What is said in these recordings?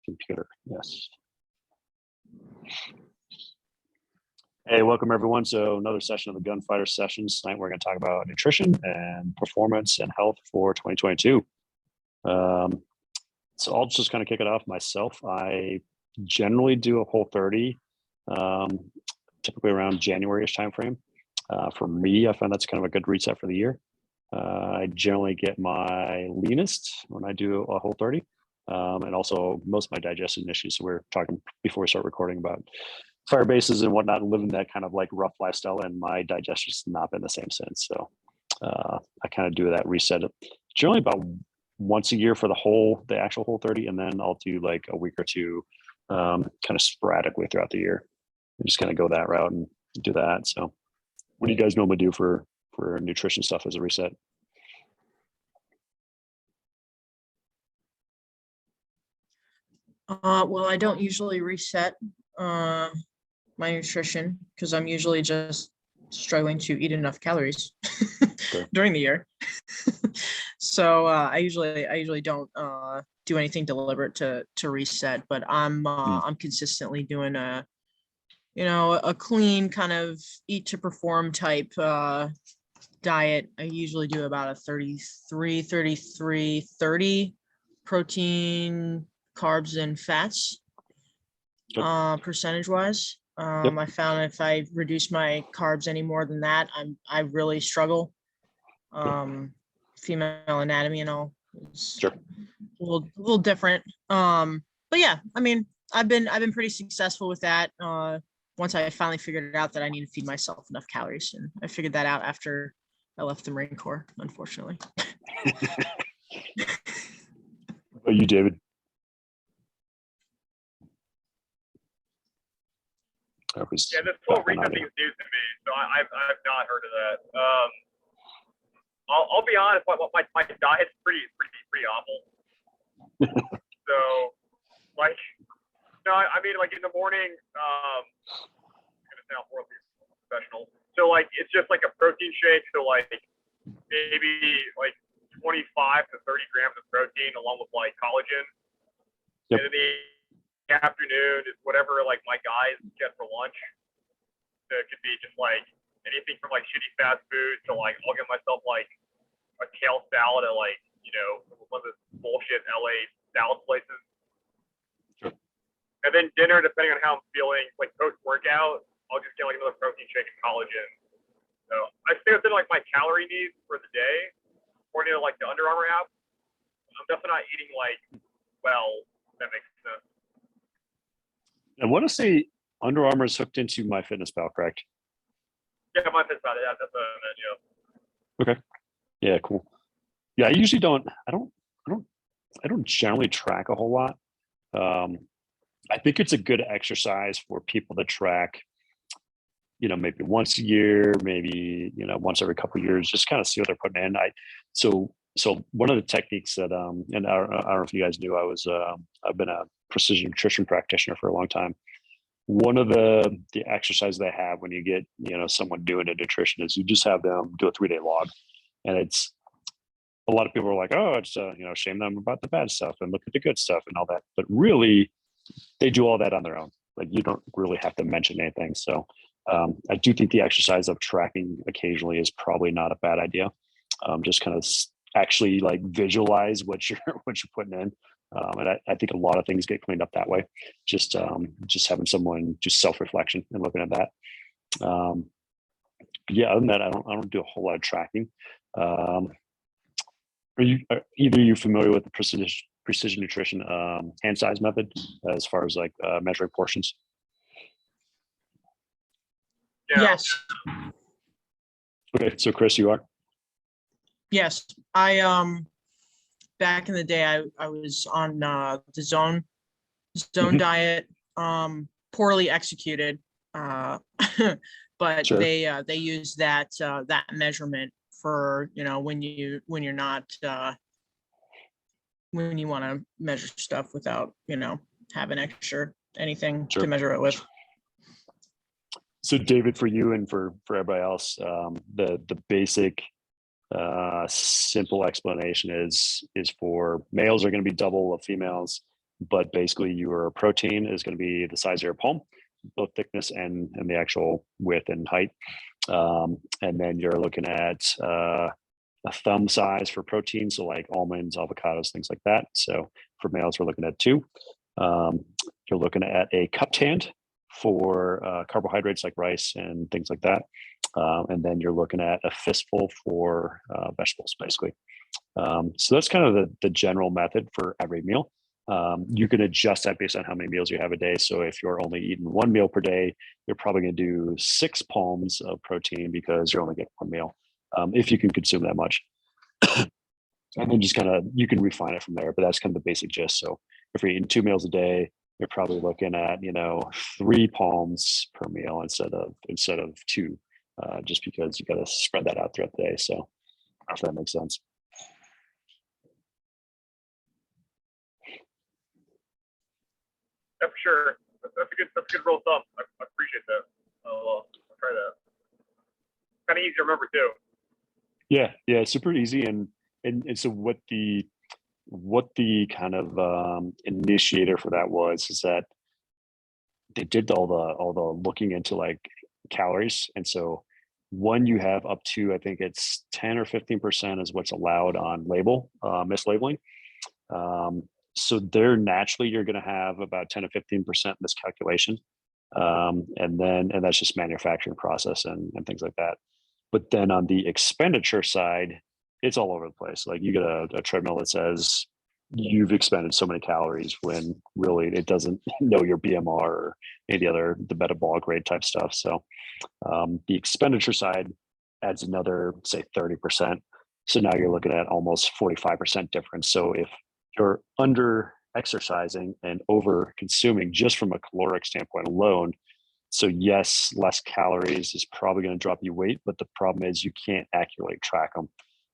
computer. Yes. Hey, welcome everyone. So another session of the Gunfighter Sessions. Tonight we're going to talk about nutrition and performance and health for 2022. So I'll just kind of kick it off myself. I generally do a Whole30, typically around January-ish timeframe. For me, I find that's kind of a good reset for the year. I generally get my leanest when I do a Whole30, and also most of my digestion issues. So we're talking before we start recording about fire bases and whatnot, and living that kind of like rough lifestyle, and my digestion's not been the same since. So I kind of do that reset generally about once a year for the actual Whole30, and then I'll do like a week or two kind of sporadically throughout the year. And just kind of go that route and do that. So what do you guys normally do for nutrition stuff as a reset? Well, I don't usually reset my nutrition because I'm usually just struggling to eat enough calories during the year. So I usually don't do anything deliberate to reset, but I'm consistently doing a clean kind of eat to perform type diet. I usually do about a 30 protein, carbs, and fats percentage wise. I found if I reduce my carbs any more than that, I really struggle. Female anatomy and all is a little different. But yeah, I mean, I've been pretty successful with that. Once I finally figured out that I need to feed myself enough calories, and I figured that out after I left the Marine Corps, unfortunately. What about you, David? Yeah, this whole reset thing is news to me, so I've not heard of that. I'll be honest, my diet's pretty awful. So, like, no, I mean, like in the morning, I'm gonna sound horribly professional. So like, it's just like a protein shake. So like, maybe like 25 to 30 grams of protein along with like collagen. And in the afternoon is whatever like my guys get for lunch. So it could be just like anything from like shitty fast food to like I'll get myself like a kale salad at like one of the bullshit LA salad places. Sure. And then dinner, depending on how I'm feeling, like post workout, I'll just get like another protein shake and collagen. So I stay within like my calorie needs for the day, according to like the Under Armour app. I'm definitely not eating like well. If that makes sense. I want to say Under Armour is hooked into MyFitnessPal, correct? Yeah, MyFitnessPal. Yeah, that's what I meant. Yeah. Okay. Yeah, cool. Yeah, I usually don't generally track a whole lot. I think it's a good exercise for people to track, maybe once a year, maybe, once every couple of years, just kind of see what they're putting in. So one of the techniques that, and I don't know if you guys knew, I've been a precision nutrition practitioner for a long time. One of the exercises they have when you get, someone doing a nutrition is you just have them do a 3-day log. And it's, a lot of people are like, oh, it's, shame them about the bad stuff and look at the good stuff and all that. But really, they do all that on their own. Like, you don't really have to mention anything. So I do think the exercise of tracking occasionally is probably not a bad idea. Just kind of actually like visualize what you're putting in. And I think a lot of things get cleaned up that way. Just having someone just self-reflection and looking at that. Yeah, other than that, I don't do a whole lot of tracking. Are either you familiar with the precision nutrition hand size method as far as like measuring portions? Yeah. Yes. Okay, so Chris, you are? Yes, I back in the day I was on the zone diet, poorly executed, but Sure. they use that measurement for when you're not when you want to measure stuff without having extra anything Sure. to measure it with. So David, for you and for everybody else, the basic simple explanation is for males are going to be double of females, but basically your protein is going to be the size of your palm, both thickness and the actual width and height. And then you're looking at a thumb size for protein, so like almonds, avocados, things like that. So for males, we're looking at 2. You're looking at a cupped hand for carbohydrates like rice and things like that. And then you're looking at a fistful for vegetables, basically. So that's kind of the general method for every meal. You can adjust that based on how many meals you have a day. So if you're only eating 1 meal per day, you're probably going to do 6 palms of protein because you're only getting 1 meal, if you can consume that much. And then just kind of, you can refine it from there, but that's kind of the basic gist. So if you're eating 2 meals a day, you're probably looking at, 3 palms per meal instead of 2, just because you got to spread that out throughout the day. So if that makes sense. Yeah, for sure. That's a good rule of thumb. I appreciate that. I'll try that. Kind of easy to remember too. Yeah, super easy. And so what the kind of initiator for that was is that they did all the looking into like calories. And so when you have up to, I think it's 10 or 15% is what's allowed on label, mislabeling. So there naturally you're going to have about 10 to 15% miscalculation. And that's just manufacturing process and things like that. But then on the expenditure side, it's all over the place. Like you get a treadmill that says you've expended so many calories when really it doesn't know your BMR or any other the metabolic rate type stuff. So the expenditure side adds another, say, 30%. So now you're looking at almost 45% difference. So if you're under exercising and over consuming just from a caloric standpoint alone, so yes, less calories is probably going to drop you weight, but the problem is you can't accurately track them.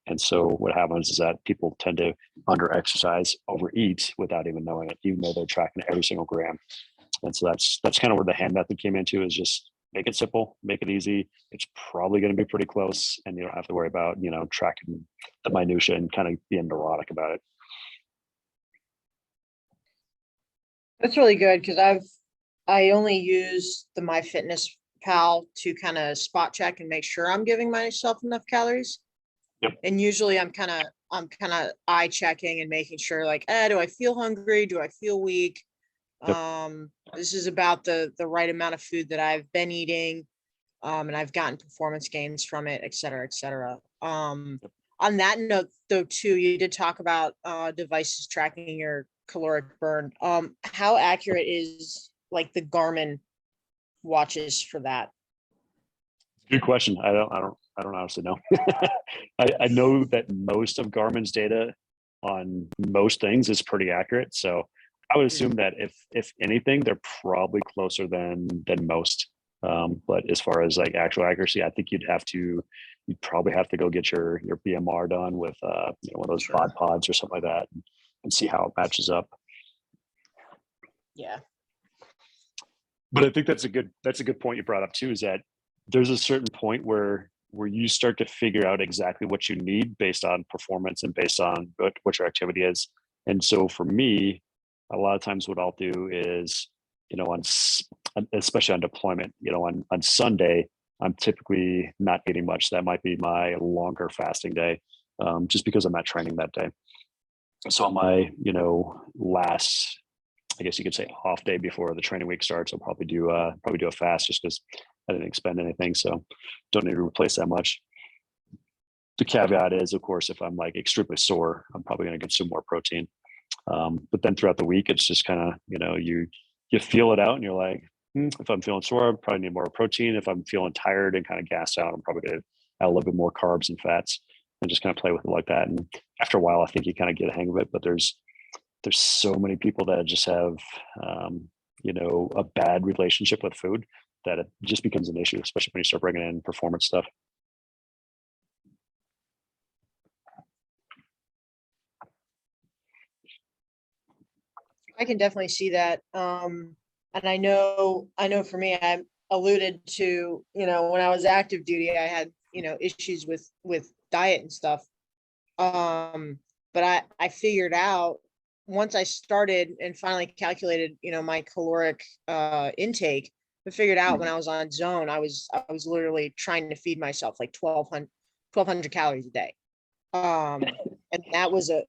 And so what happens is that people tend to under exercise, overeat without even knowing it, even though they're tracking every single gram. And so that's kind of where the hand method came into, is just make it simple, make it easy. It's probably going to be pretty close, and you don't have to worry about, tracking the minutia and kind of being neurotic about it. That's really good, because I only use the MyFitnessPal to kind of spot check and make sure I'm giving myself enough calories. Yep. And usually I'm kind of eye checking and making sure, like, do I feel hungry? Do I feel weak? Yep. This is about the right amount of food that I've been eating. And I've gotten performance gains from it, et cetera, et cetera. On that note, though, too, you did talk about devices tracking your caloric burn. How accurate is like the Garmin watches for that? Good question. I don't honestly know. I know that most of Garmin's data on most things is pretty accurate. So I would assume that if anything, they're probably closer than most. But as far as like actual accuracy, I think you'd probably have to go get your BMR done with one of those bod pods or something like that, and see how it matches up. Yeah. But I think that's a good point you brought up too, is that there's a certain point where you start to figure out exactly what you need based on performance and based on what your activity is. And so for me, a lot of times what I'll do is, especially on deployment, on Sunday, I'm typically not eating much. That might be my longer fasting day, just because I'm not training that day. So on my, last, I guess you could say, off day before the training week starts, I'll probably do a fast, just because I didn't expend anything, so don't need to replace that much. The caveat is, of course, if I'm like extremely sore, I'm probably going to consume more protein. But then throughout the week, it's just kind of, you feel it out and you're like, if I'm feeling sore, I probably need more protein. If I'm feeling tired and kind of gassed out, I'm probably going to add a little bit more carbs and fats, and just kind of play with it like that. And after a while, I think you kind of get a hang of it. But there's so many people that just have, a bad relationship with food, that it just becomes an issue, especially when you start bringing in performance stuff. I can definitely see that. And I know for me, I alluded to, when I was active duty, I had, issues with diet and stuff. But I figured out once I started and finally calculated, my caloric intake, I figured out when I was on zone, I was literally trying to feed myself like 1,200 calories a day. And that was a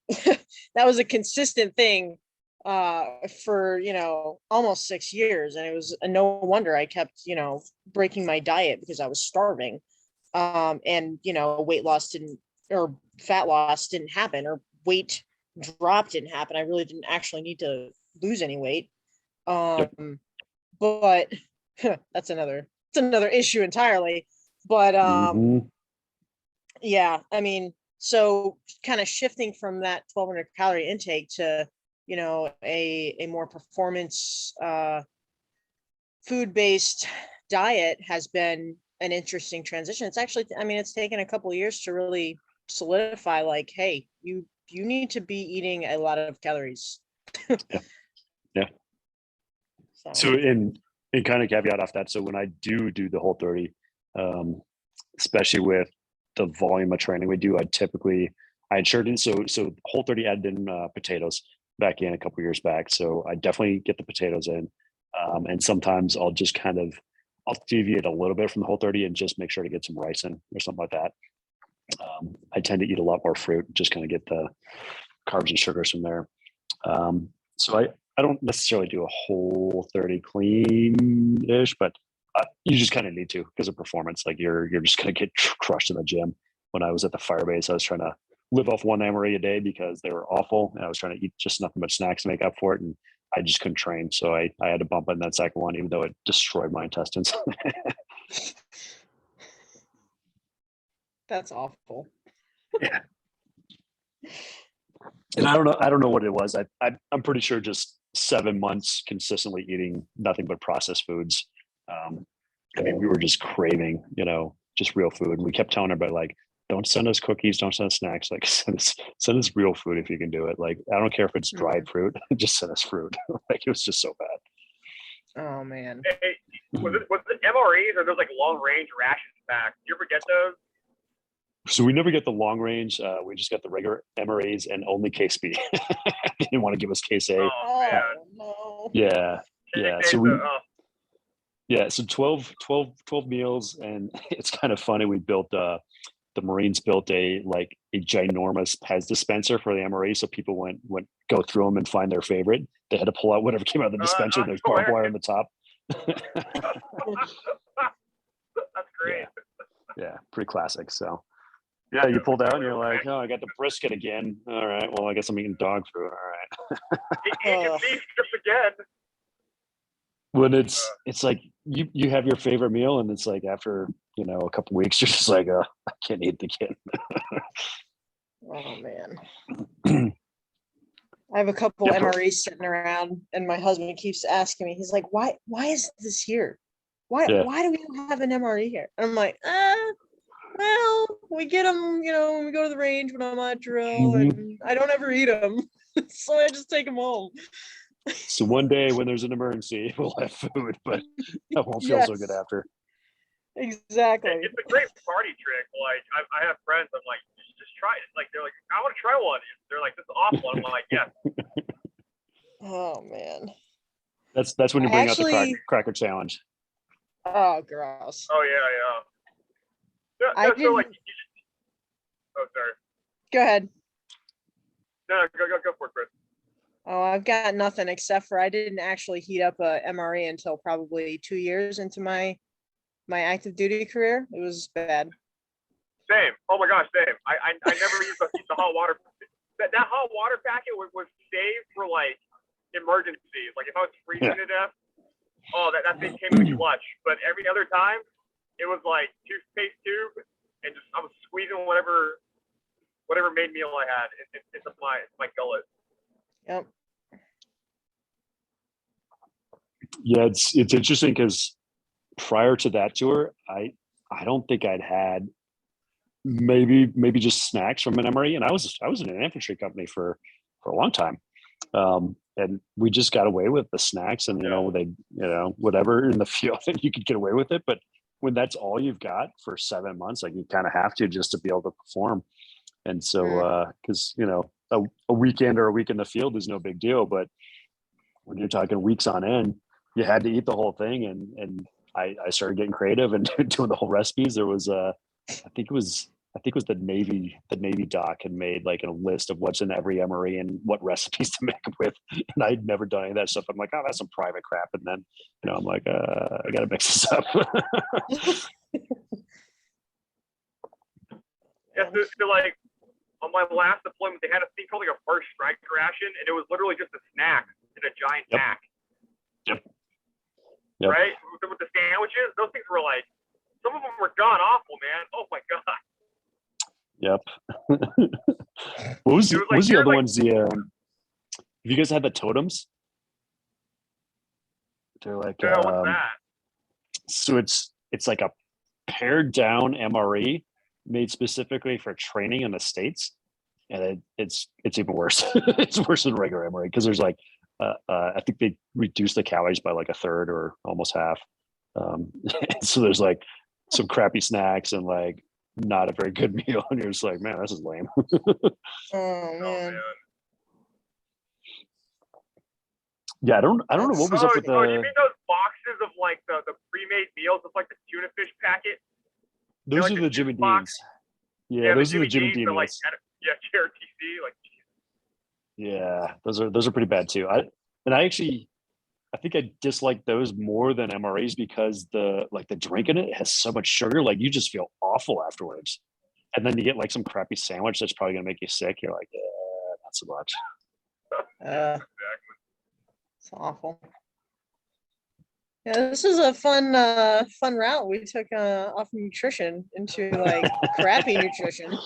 that was a consistent thing for almost 6 years, and it was no wonder I kept breaking my diet because I was starving. And weight loss didn't, or fat loss didn't happen, or weight drop didn't happen. I really didn't actually need to lose any weight. But that's another issue entirely. But yeah, I mean, so kind of shifting from that 1,200 calorie intake to a more performance food-based diet has been an interesting transition. It's actually, I mean, it's taken a couple of years to really solidify, like, hey, you need to be eating a lot of calories. Yeah. So in kind of caveat off that, so when I do the Whole30, especially with the volume of training we do, I insured in, so Whole30 added in potatoes back in a couple years back. So I definitely get the potatoes in. And sometimes I'll just I'll deviate a little bit from the Whole30 and just make sure to get some rice in or something like that. I tend to eat a lot more fruit, just kind of get the carbs and sugars from there. So I don't necessarily do a Whole30 clean-ish, but you just kind of need to because of performance. Like you're just going to get crushed in the gym. When I was at the fire base, I was trying to live off one MRE a day because they were awful, and I was trying to eat just nothing but snacks to make up for it, and I just couldn't train. So I had to bump in that second one, even though it destroyed my intestines. That's awful. Yeah. And I don't know what it was. I'm pretty sure just 7 months consistently eating nothing but processed foods. I mean, we were just craving, just real food. And we kept telling everybody, like, don't send us cookies, don't send us snacks. Like, send us real food if you can do it. Like, I don't care if it's dried fruit, just send us fruit. Like, it was just so bad. Oh man. Hey, was it MREs or those like long range ration packs? Do you ever get those? So we never get the long range. We just got the regular MRAs and only case B. They didn't want to give us case A. Oh man. No. Yeah. Yeah. So so 12 meals, and it's kind of funny. We built the Marines built a ginormous Pez dispenser for the MRE, so people went go through them and find their favorite. They had to pull out whatever came out of the dispenser. There's barbed wire on the top. That's great. Yeah, pretty classic. So yeah, you pulled out and you're like, oh, I got the brisket again. All right, well, I guess I'm eating dog food. All right. Eating beef strips again. When it's like you have your favorite meal, and it's like after a couple weeks, you're just like, I can't eat it again. Oh man. I have a couple MREs sitting around, and my husband keeps asking me, he's like, why is this here? Why do we have an MRE here? And I'm like, well, we get them, when we go to the range when I'm on drill, and I don't ever eat them. So I just take them home. So one day when there's an emergency, we'll have food, but I won't feel so good after. Exactly. It's a great party trick. Like I have friends, I'm like, just try it. Like they're like, I want to try one. They're like, this is awful. I'm like, yeah. Oh man. That's when you bring out the cracker challenge. Oh, gross. Oh yeah. Oh, sorry. Go ahead. No, go for it, Chris. Oh, I've got nothing except for I didn't actually heat up a MRE until probably 2 years into my active duty career. It was bad. Same. Oh my gosh, same. I never used the hot water. That hot water packet was saved for like emergencies. Like if I was freezing to death, that thing came in clutch. But every other time, it was like toothpaste tube, and just I was squeezing whatever main meal I had into my gullet. Yep. Yeah, it's interesting because prior to that tour, I don't think I'd had maybe just snacks from an MRE, and I was in an infantry company for a long time, and we just got away with the snacks, and whatever in the field, and you could get away with it. But when that's all you've got for 7 months, like you kind of have to just to be able to perform. And so because a weekend or a week in the field is no big deal, but when you're talking weeks on end, you had to eat the whole thing. And I started getting creative and doing the whole recipes. There was I think it was the Navy doc had made like a list of what's in every MRE and what recipes to make it with. And I'd never done any of that stuff. I'm like, oh, that's some private crap. And then, I'm like, I got to mix this up. Yeah, so like on my last deployment, they had a thing called like a first strike ration, and it was literally just a snack in a giant pack. Yep. Right? With the sandwiches, those things were like, some of them were god awful, man. Oh my god. Yep. What was the other ones? Have you guys had the totems? They're like, what's that? So it's like a pared down MRE made specifically for training in the States, and it's even worse. It's worse than regular MRE because there's like I think they reduced the calories by like a third or almost half. So there's like some crappy snacks and like not a very good meal, and you're just like, man, this is lame. Oh man. Yeah, I don't know what was up with the. Oh, you mean those boxes of like the pre-made meals with like the tuna fish packet? Those like are the Jimmy Deans. Yeah, those are the Jimmy Dean like, meals. yeah, JRTC, like. Yeah, those are pretty bad too. I think I dislike those more than MRAs because the drink in it has so much sugar, like you just feel awful afterwards. And then you get like some crappy sandwich that's probably gonna make you sick. You're like, yeah, not so much. Exactly. It's awful. Yeah, this is a fun route we took off nutrition into like crappy nutrition.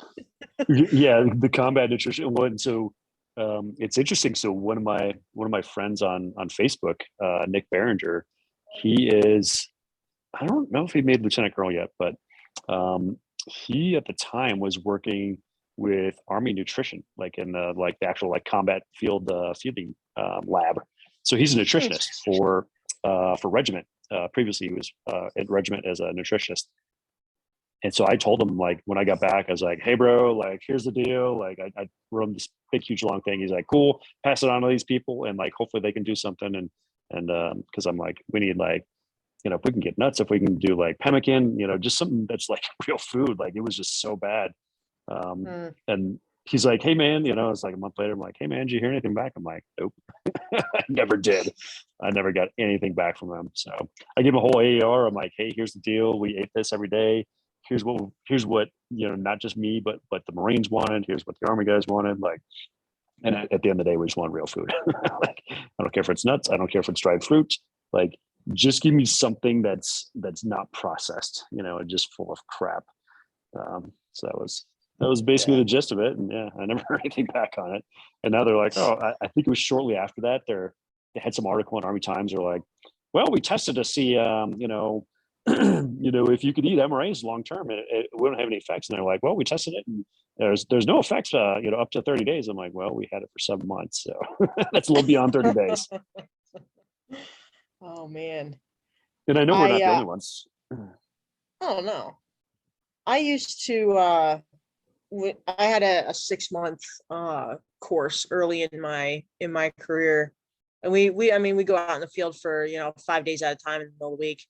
Yeah, the combat nutrition one. So it's interesting. So one of my friends on Facebook, Nick Behringer, he is, I don't know if he made Lieutenant Colonel yet, but he at the time was working with Army nutrition, like in the actual combat fielding lab. So he's a nutritionist for regiment. Previously he was at regiment as a nutritionist. And so I told him, like, when I got back, I was like, hey bro, like, here's the deal. Like I wrote him this big, huge, long thing. He's like, cool, pass it on to these people. And like, hopefully they can do something. And cause I'm like, we need like, if we can get nuts, if we can do like pemmican, just something that's like real food. Like it was just so bad. And he's like, hey man, it's like a month later. I'm like, hey man, did you hear anything back? I'm like, nope. I never did. I never got anything back from them. So I give him a whole AER. I'm like, hey, here's the deal. We ate this every day. Here's what not just me, but the Marines wanted. Here's what the Army guys wanted. Like, and at the end of the day, we just want real food. Like, I don't care if it's nuts. I don't care if it's dried fruit. Like, just give me something that's not processed, and just full of crap. So that was basically the gist of it. And yeah, I never heard anything back on it. And now they're like, oh, I think it was shortly after that they had some article in Army Times. They're like, well, we tested to see, if you could eat MRAs long term, it wouldn't have any effects. And they're like, well, we tested it, and there's no effects, up to 30 days. I'm like, well, we had it for 7 months, so that's a little beyond 30 days. Oh man. And I know we're not the only ones. Oh no. I used to I had a 6-month course early in my career, and we go out in the field for 5 days at a time in the middle of the week.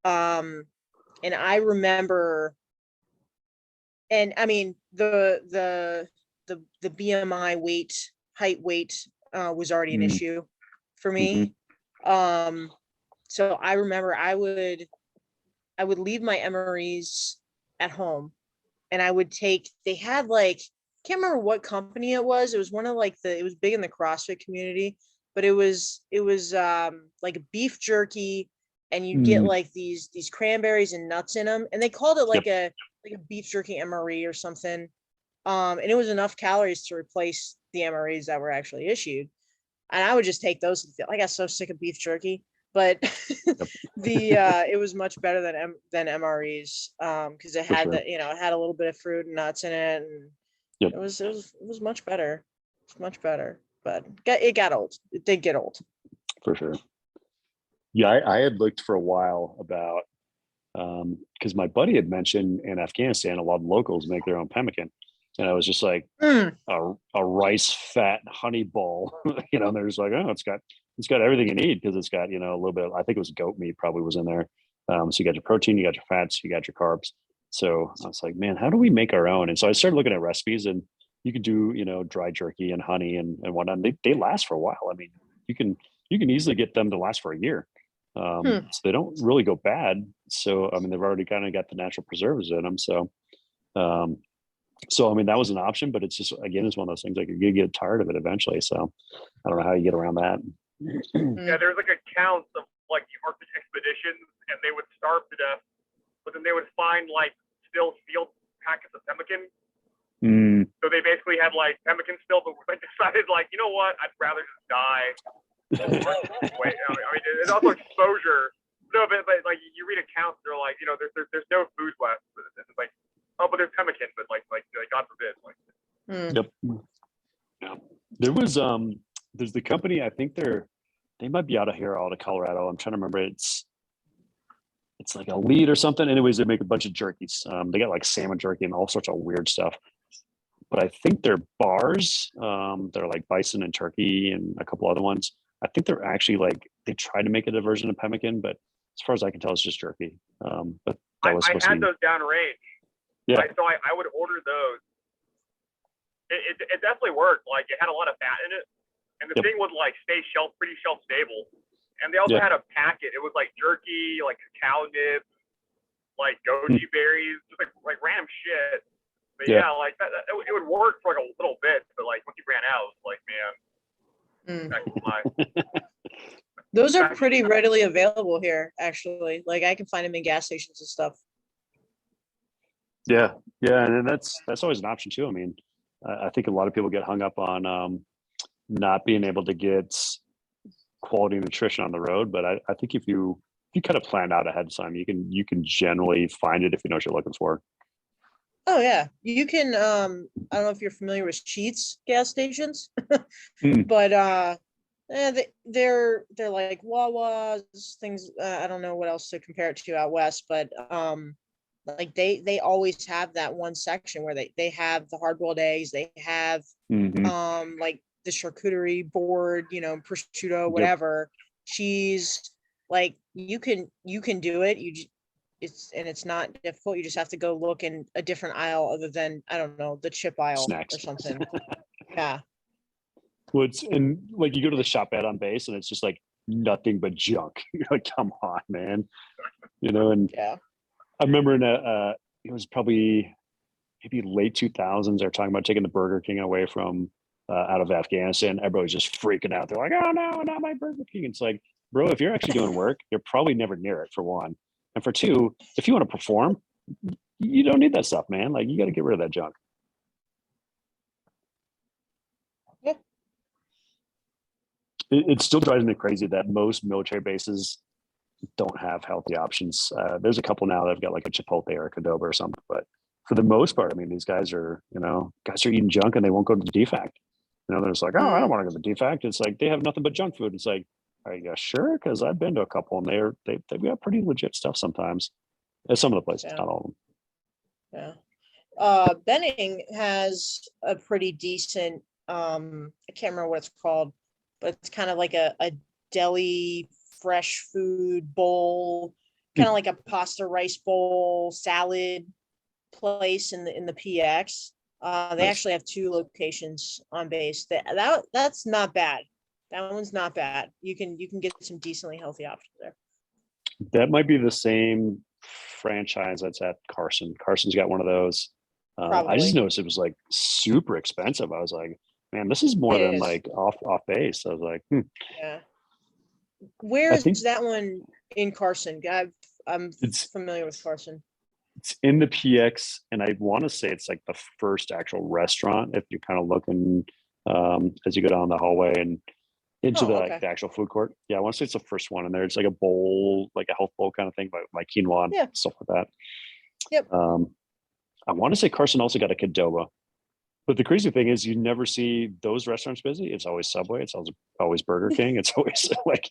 And I remember, and I mean the BMI height weight was already an issue for me. So I remember I would leave my MREs at home, and I would they had like, can't remember what company it was. It was one of it was big in the CrossFit community, but it was like beef jerky, and you get like these cranberries and nuts in them, and they called it like a beef jerky MRE or something. And it was enough calories to replace the MREs that were actually issued. And I would just take those. I got so sick of beef jerky, but it was much better than MREs, because it had it had a little bit of fruit and nuts in it, and it was much better. It's much better, but it got old. It did get old. For sure. Yeah, I had looked for a while about because my buddy had mentioned in Afghanistan a lot of locals make their own pemmican, And I was just like a rice fat honey ball, you know, and they're just like, oh, it's got everything you need because it's got, you know, a little bit, I think it was goat meat probably was in there. So you got your protein, you got your fats, you got your carbs. So I was like, man, how do we make our own? And so I started looking at recipes, and you could do, you know, dry jerky and honey and whatnot. They last for a while. I mean, you can easily get them to last for a year. So they don't really go bad. So, I mean, they've already kind of got the natural preservatives in them. So, I mean, that was an option, but it's just, again, it's one of those things like you get tired of it eventually. So I don't know how you get around that. Yeah, there's like accounts of like the Arctic expeditions, and they would starve to death, but then they would find like still sealed packets of pemmican. So they basically had like pemmican still, but they decided like, you know what, I'd rather just die. Wait, I mean, it's also exposure. No, but like you read accounts, they're like, you know, there's no food left. It's like, oh, but there's pemmican, but like God forbid, like. Yep. Yeah. There was there's the company, I think they might be out of Colorado. I'm trying to remember. It's like a lead or something. Anyways, they make a bunch of jerkies. They got like salmon jerky and all sorts of weird stuff. But I think they're bars. They're like bison and turkey and a couple other ones. I think they're actually like, they try to make it a version of pemmican, but as far as I can tell, it's just jerky. But that was I had those downrange. Yeah. So I would order those. It definitely worked. Like it had a lot of fat in it, and the thing would like stay pretty shelf stable. And they also had a packet. It was like jerky, like cacao nibs, like goji berries, just like random shit. But yeah, like that, it would work for like a little bit, but like once you ran out, it was like, man. Those are pretty readily available here, actually. Like I can find them in gas stations and stuff. Yeah, and that's always an option too. I mean, I think a lot of people get hung up on not being able to get quality nutrition on the road, but I think if you kind of plan out ahead of time, you can generally find it if you know what you're looking for. Oh yeah, you can. I don't know if you're familiar with Sheetz gas stations, but they're like Wawa's things. I don't know what else to compare it to out west, but like they always have that one section where they have the hard-boiled eggs. They have like the charcuterie board, you know, prosciutto, whatever, cheese. Like you can do it. It's not difficult. You just have to go look in a different aisle other than, I don't know, the chip aisle or something. Yeah. Well, and like you go to the shop on base and it's just like nothing but junk. You're like, come on, man. You know, and I remember it was probably maybe late 2000s. They're talking about taking the Burger King away from out of Afghanistan. Everybody's just freaking out. They're like, oh no, not my Burger King. It's like, bro, if you're actually doing work, you're probably never near it, for one. And for two, if you want to perform, you don't need that stuff, man. Like you got to get rid of that junk. Yeah. It still drives me crazy that most military bases don't have healthy options. There's a couple now that have got like a Chipotle or a Qdoba or something, but for the most part, I mean, these guys are eating junk and they won't go to the DFAC. You know, they're just like, oh, I don't want to go to the DFAC. It's like they have nothing but junk food. It's like, are you sure? Because I've been to a couple and they've got pretty legit stuff sometimes. At some of the places, not all of them. Yeah. Benning has a pretty decent, I can't remember what it's called, but it's kind of like a deli fresh food bowl, kind of like a pasta rice bowl salad place in the PX. They actually have 2 locations on base. That's not bad. That one's not bad. You can get some decently healthy options there. That might be the same franchise that's at Carson. Carson's got one of those. I just noticed it was like super expensive. I was like, man, this is more than like off base. I was like, Yeah. Where is that one in Carson? I'm familiar with Carson. It's in the PX, and I want to say it's like the first actual restaurant if you're kind of looking as you go down the hallway and into the actual food court. Yeah, I want to say it's the first one in there. It's like a bowl, like a health bowl kind of thing, like quinoa and stuff like that. Yep. I want to say Carson also got a Qdoba. But the crazy thing is you never see those restaurants busy. It's always Subway. It's always Burger King. It's always like,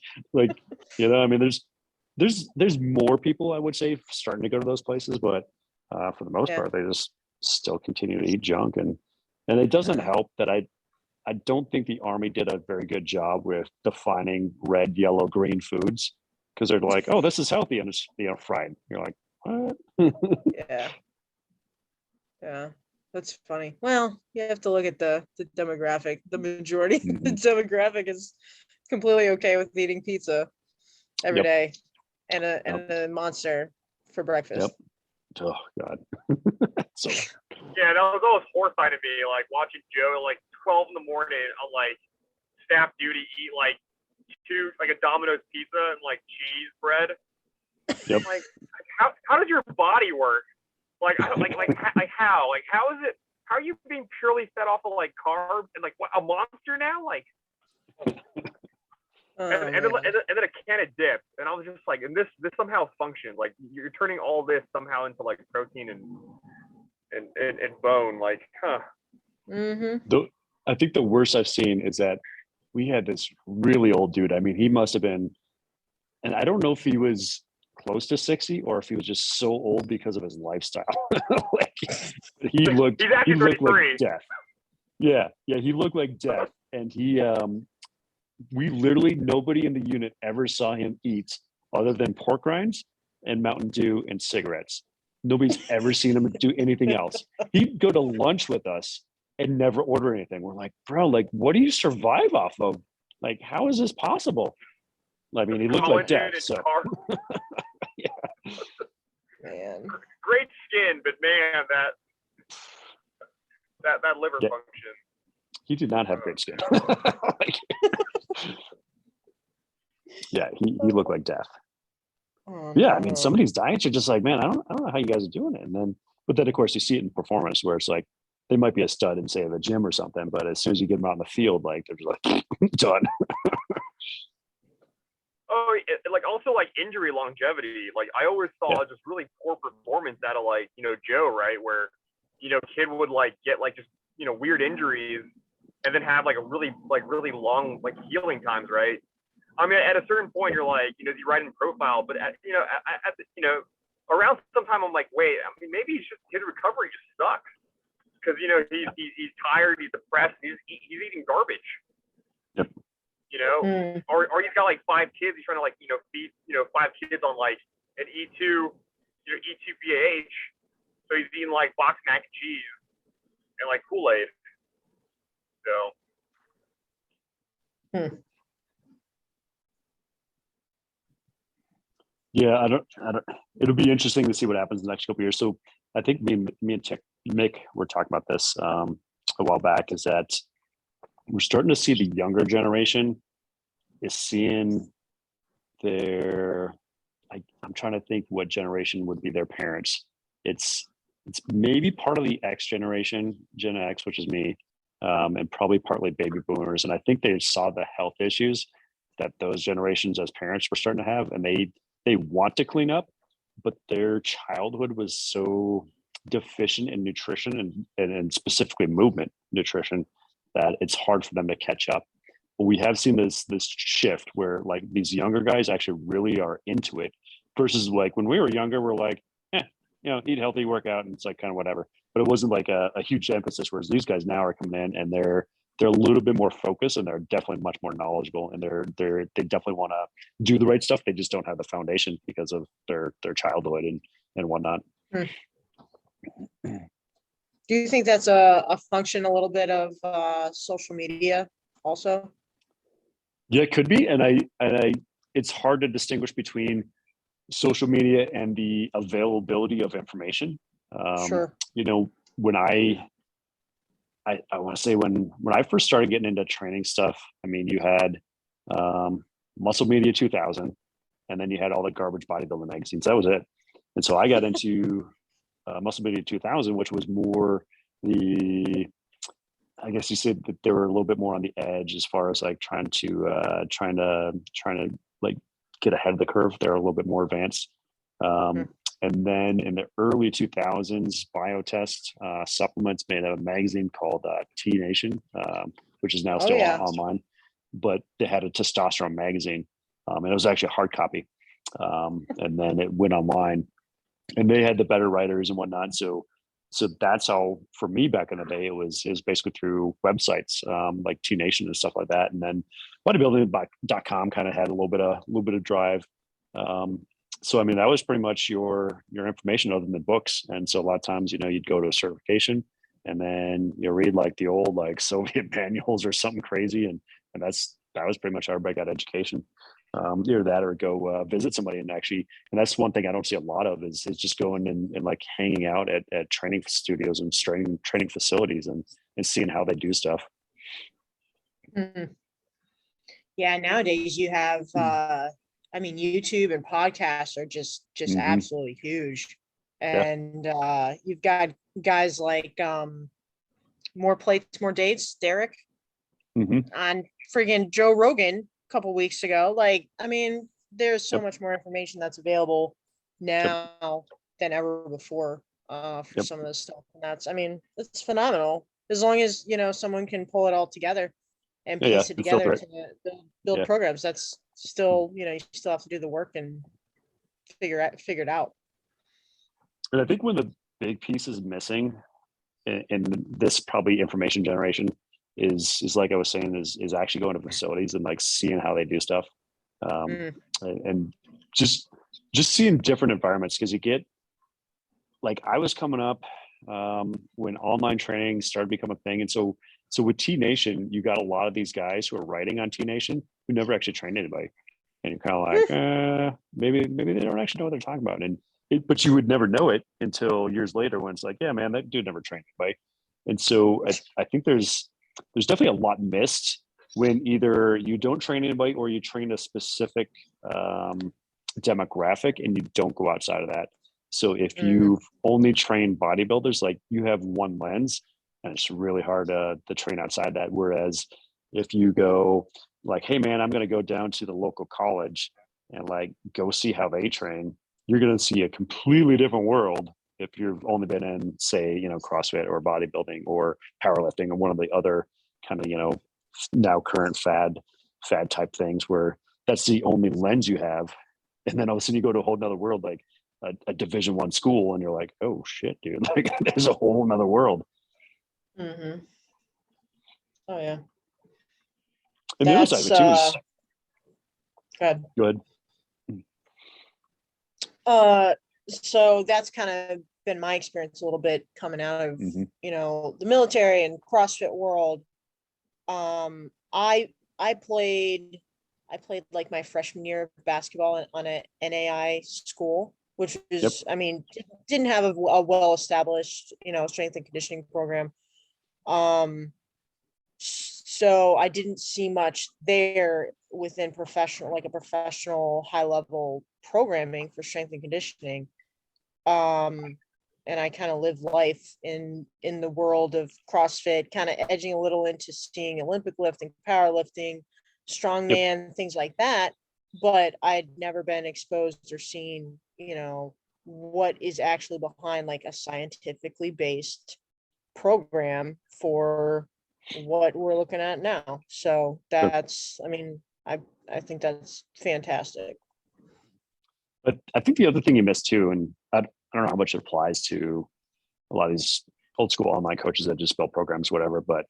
you know, I mean, there's more people, I would say, starting to go to those places, but for the most part, they just still continue to eat junk. And it doesn't help that I don't think the Army did a very good job with defining red, yellow, green foods, because they're like, oh, this is healthy, and it's, you know, fried. You're like, what? Yeah, that's funny. Well, you have to look at the demographic. The majority of the demographic is completely okay with eating pizza every day and a monster for breakfast. Oh God. So Yeah, that was always horrifying to me, like watching Joe at like 12 in the morning on like staff duty eat like a Domino's pizza and like cheese bread. Yep. Like how does your body work? Like how is it? How are you being purely fed off of like carbs and like what, a monster now? Like and then a can of dip, and I was just like, and this somehow functions. Like you're turning all this somehow into like protein and bone. Like, huh? I think the worst I've seen is that we had this really old dude. I mean, he must have been, and I don't know if he was close to 60 or if he was just so old because of his lifestyle. Like, he looked like death. Yeah, he looked like death, and we literally, nobody in the unit ever saw him eat other than pork rinds and Mountain Dew and cigarettes. Nobody's ever seen him do anything else. He'd go to lunch with us and never order anything. We're like, bro, like, what do you survive off of? Like, how is this possible? I mean, he looked like death. So, yeah. Man. Great skin, but man, that liver function. He did not have great skin. Like, yeah, he looked like death. Yeah, I mean, some of these diets are just like, man, I don't know how you guys are doing it. But then of course you see it in performance where it's like they might be a stud in, say, the gym or something, but as soon as you get them out in the field, like they're just like done. Oh, like also like injury longevity. Like I always saw just really poor performance out of like, you know, Joe, right? Where, you know, kid would like get like just, you know, weird injuries and then have like a really long like healing times, right? I mean, at a certain point, you're like, you know, you write in profile, but at around sometime, I'm like, wait, I mean, maybe his recovery just sucks because, you know, he's tired, he's depressed, he's eating garbage. Yep. You know, or he's got like 5 kids, he's trying to like, you know, feed, you know, 5 kids on like an E2, you know, E2 BAH, so he's eating like boxed mac and cheese and like Kool-Aid. So. Yeah, I don't. It'll be interesting to see what happens in the next couple of years. So I think me and Mick were talking about this a while back. Is that we're starting to see the younger generation is seeing their. I'm trying to think what generation would be their parents. It's maybe part of the X generation, Gen X, which is me, and probably partly baby boomers. And I think they saw the health issues that those generations as parents were starting to have, and they want to clean up, but their childhood was so deficient in nutrition and specifically movement nutrition that it's hard for them to catch up. But we have seen this shift where like these younger guys actually really are into it versus like when we were younger, we're like, you know, eat healthy, work out, and it's like kind of whatever. But it wasn't like a huge emphasis, whereas these guys now are coming in and they're a little bit more focused and they're definitely much more knowledgeable, and they definitely want to do the right stuff. They just don't have the foundation because of their childhood and whatnot. Do you think that's a function a little bit of social media also? Yeah, it could be. And I it's hard to distinguish between social media and the availability of information. Sure. You know, when I want to say when I first started getting into training stuff, I mean, you had Muscle Media 2000, and then you had all the garbage bodybuilding magazines. That was it. And so I got into Muscle Media 2000, which was more I guess you said that they were a little bit more on the edge as far as like trying to like get ahead of the curve. They're a little bit more advanced. And then in the early 2000s, Biotest Supplements made a magazine called T Nation, which is now still online. But they had a testosterone magazine, and it was actually a hard copy. And then it went online, and they had the better writers and whatnot. So so that's how, for me back in the day, it was basically through websites, like T Nation and stuff like that. And then bodybuilding.com kind of had a little bit of drive. So, I mean, that was pretty much your information other than the books. And so a lot of times, you'd go to a certification and then you read like the old, like Soviet manuals or something crazy. And that was pretty much how everybody got education. Either that or go visit somebody and that's one thing I don't see a lot of is just going and like hanging out at training studios and training facilities and seeing how they do stuff. Mm-hmm. Yeah, nowadays you have YouTube and podcasts are just mm-hmm. absolutely huge. And you've got guys like More Plates, More Dates, Derek, mm-hmm. on friggin' Joe Rogan couple weeks ago. Like, I mean, there's so much more information that's available now than ever before for some of this stuff. And it's phenomenal as long as someone can pull it all together and piece it together to build programs. That's still you still have to do the work and figure it out. And I think one of the big pieces missing in this probably information generation is like I was saying, is actually going to facilities and like seeing how they do stuff. And just seeing different environments, because you get, like, I was coming up when online training started becoming a thing. And so with T Nation, you got a lot of these guys who are writing on T Nation who never actually trained anybody. And you're kind of like, maybe they don't actually know what they're talking about. But you would never know it until years later when it's like, yeah, man, that dude never trained anybody. And so I think there's definitely a lot missed when either you don't train anybody or you train a specific demographic and you don't go outside of that. So if you've only trained bodybuilders, like, you have one lens and it's really hard to train outside that. Whereas if you go like, hey man, I'm going to go down to the local college and like go see how they train, you're going to see a completely different world if you've only been in, say, CrossFit or bodybuilding or powerlifting or one of the other kind of, now current fad type things where that's the only lens you have. And then all of a sudden you go to a whole nother world, like a Division I school, and you're like, oh shit, dude, like there's a whole nother world. Mm-hmm. Oh yeah. And the other side of it too is, go ahead. So that's kind of been my experience a little bit coming out of the military and CrossFit world. I played like my freshman year of basketball on a NAI school, which is didn't have a well-established strength and conditioning program. So I didn't see much there within a professional high level programming for strength and conditioning. And I kind of lived life in the world of CrossFit, kind of edging a little into seeing Olympic lifting, powerlifting, strongman, things like that. But I'd never been exposed or seen, what is actually behind like a scientifically based program for what we're looking at now. So that's, I think that's fantastic. But I think the other thing you missed too, and I don't know how much it applies to a lot of these old school online coaches that just build programs, whatever, but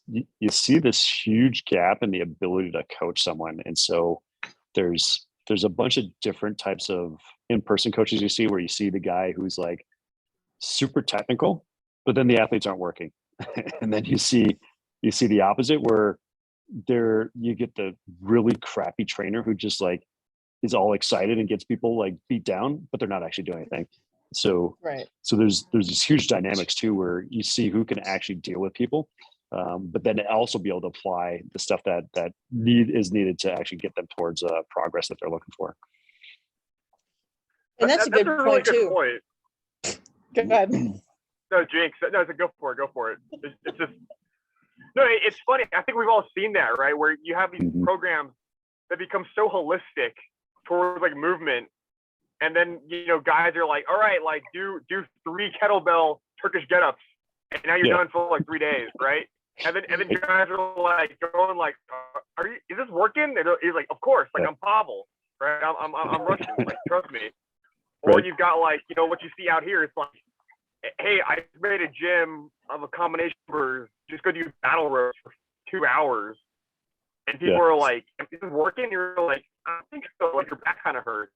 you see this huge gap in the ability to coach someone. And so there's a bunch of different types of in-person coaches you see, where you see the guy who's like super technical, but then the athletes aren't working. And then you see the opposite, where you get the really crappy trainer who just like is all excited and gets people like beat down, but they're not actually doing anything. So there's these huge dynamics too, where you see who can actually deal with people, but then also be able to apply the stuff that is needed to actually get them towards progress that they're looking for. And that's a really good point too. Go ahead. No, Jinx. No, go for it. It's just no. It's funny. I think we've all seen that, right? Where you have these programs that become so holistic towards like movement, and then guys are like, all right, like do 3 kettlebell Turkish get-ups, and now you're done for like 3 days, right? And then guys are like going like, is this working? And he's like, of course, like I'm Pavel, right? I'm Russian, like trust me. Or you've got like what you see out here. It's like hey, I made a gym of a combination of just go do battle ropes for 2 hours. And people are like, is this working? You're like, I don't think so. Like, your back kind of hurts.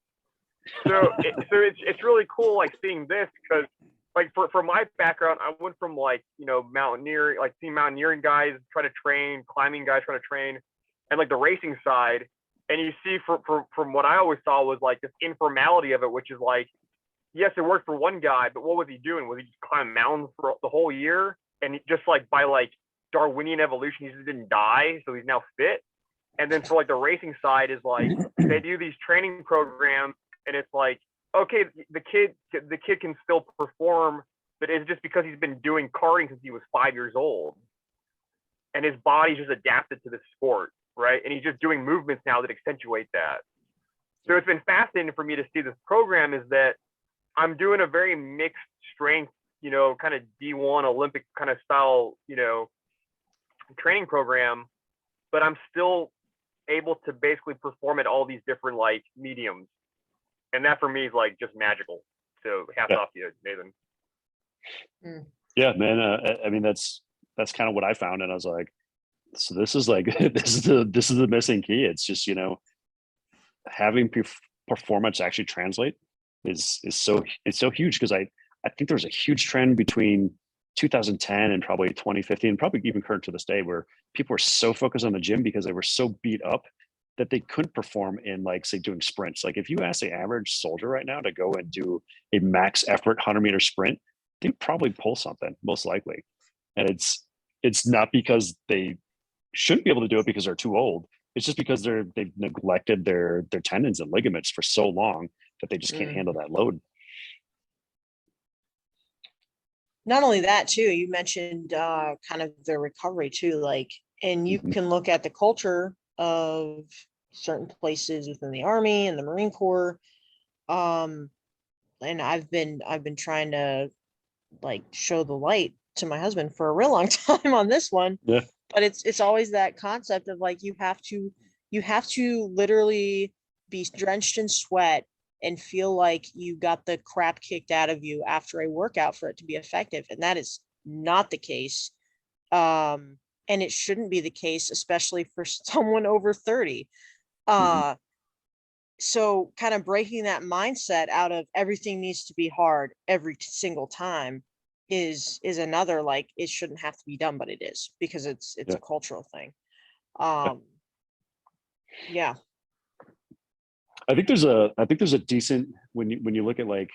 So it's really cool, like, seeing this, because, like, for my background, I went from, like, you know, mountaineering, like, seeing mountaineering guys try to train, climbing guys try to train, and, like, the racing side. And you see, from what I always saw was, like, this informality of it, which is like, yes, it worked for one guy, but what was he doing? Was he just climbing mountains for the whole year? And just, like, by, like, Darwinian evolution, he just didn't die, so he's now fit. And then for, like, the racing side is like, they do these training programs, and it's like, okay, the kid can still perform, but it's just because he's been doing karting since he was 5 years old, and his body's just adapted to the sport, right? And he's just doing movements now that accentuate that. So it's been fascinating for me to see this program, is that I'm doing a very mixed strength, you know, kind of D1 Olympic kind of style, you know, training program, but I'm still able to basically perform at all these different, like, mediums. And that for me is, like, just magical. So hats off to you, Nathan. Yeah, man. I mean, that's kind of what I found. And I was like, so this is like, this is the missing key. It's just, you know, having performance actually translate is so huge. Cause I think there's a huge trend between 2010 and probably 2015, probably even current to this day, where people were so focused on the gym because they were so beat up that they couldn't perform in, like, say, doing sprints. Like, if you ask the average soldier right now to go and do a max effort 100-meter sprint, they'd probably pull something, most likely. And it's not because they shouldn't be able to do it because they're too old. It's just because they've neglected their tendons and ligaments for so long that they just can't handle that load. Not only that too, you mentioned kind of the recovery too, like, and you can look at the culture of certain places within the Army and the Marine Corps. And I've been trying to, like, show the light to my husband for a real long time on this one. Yeah. But it's always that concept of, like, you have to literally be drenched in sweat and feel like you got the crap kicked out of you after a workout for it to be effective. And that is not the case. And it shouldn't be the case, especially for someone over 30. So kind of breaking that mindset out of everything needs to be hard every single time is another, like, it shouldn't have to be done, but it is, because it's a cultural thing. Yeah. I think there's a decent, when you look at, like,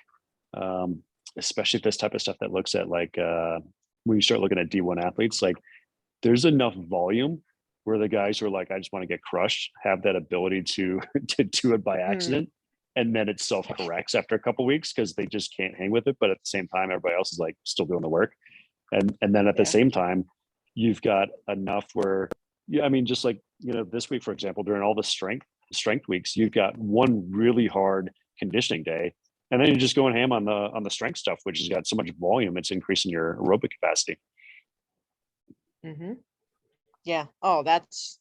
especially this type of stuff that looks at, like, when you start looking at D1 athletes, like, there's enough volume where the guys who are like, I just want to get crushed, have that ability to do it by accident. And then it self-corrects after a couple of weeks because they just can't hang with it. But at the same time, everybody else is, like, still doing the work. And then at the same time, you've got enough where, I mean, just like, you know, this week, for example, during all the strength weeks, you've got one really hard conditioning day, and then you're just going ham on the strength stuff, which has got so much volume, it's increasing your aerobic capacity. Yeah. Oh, that's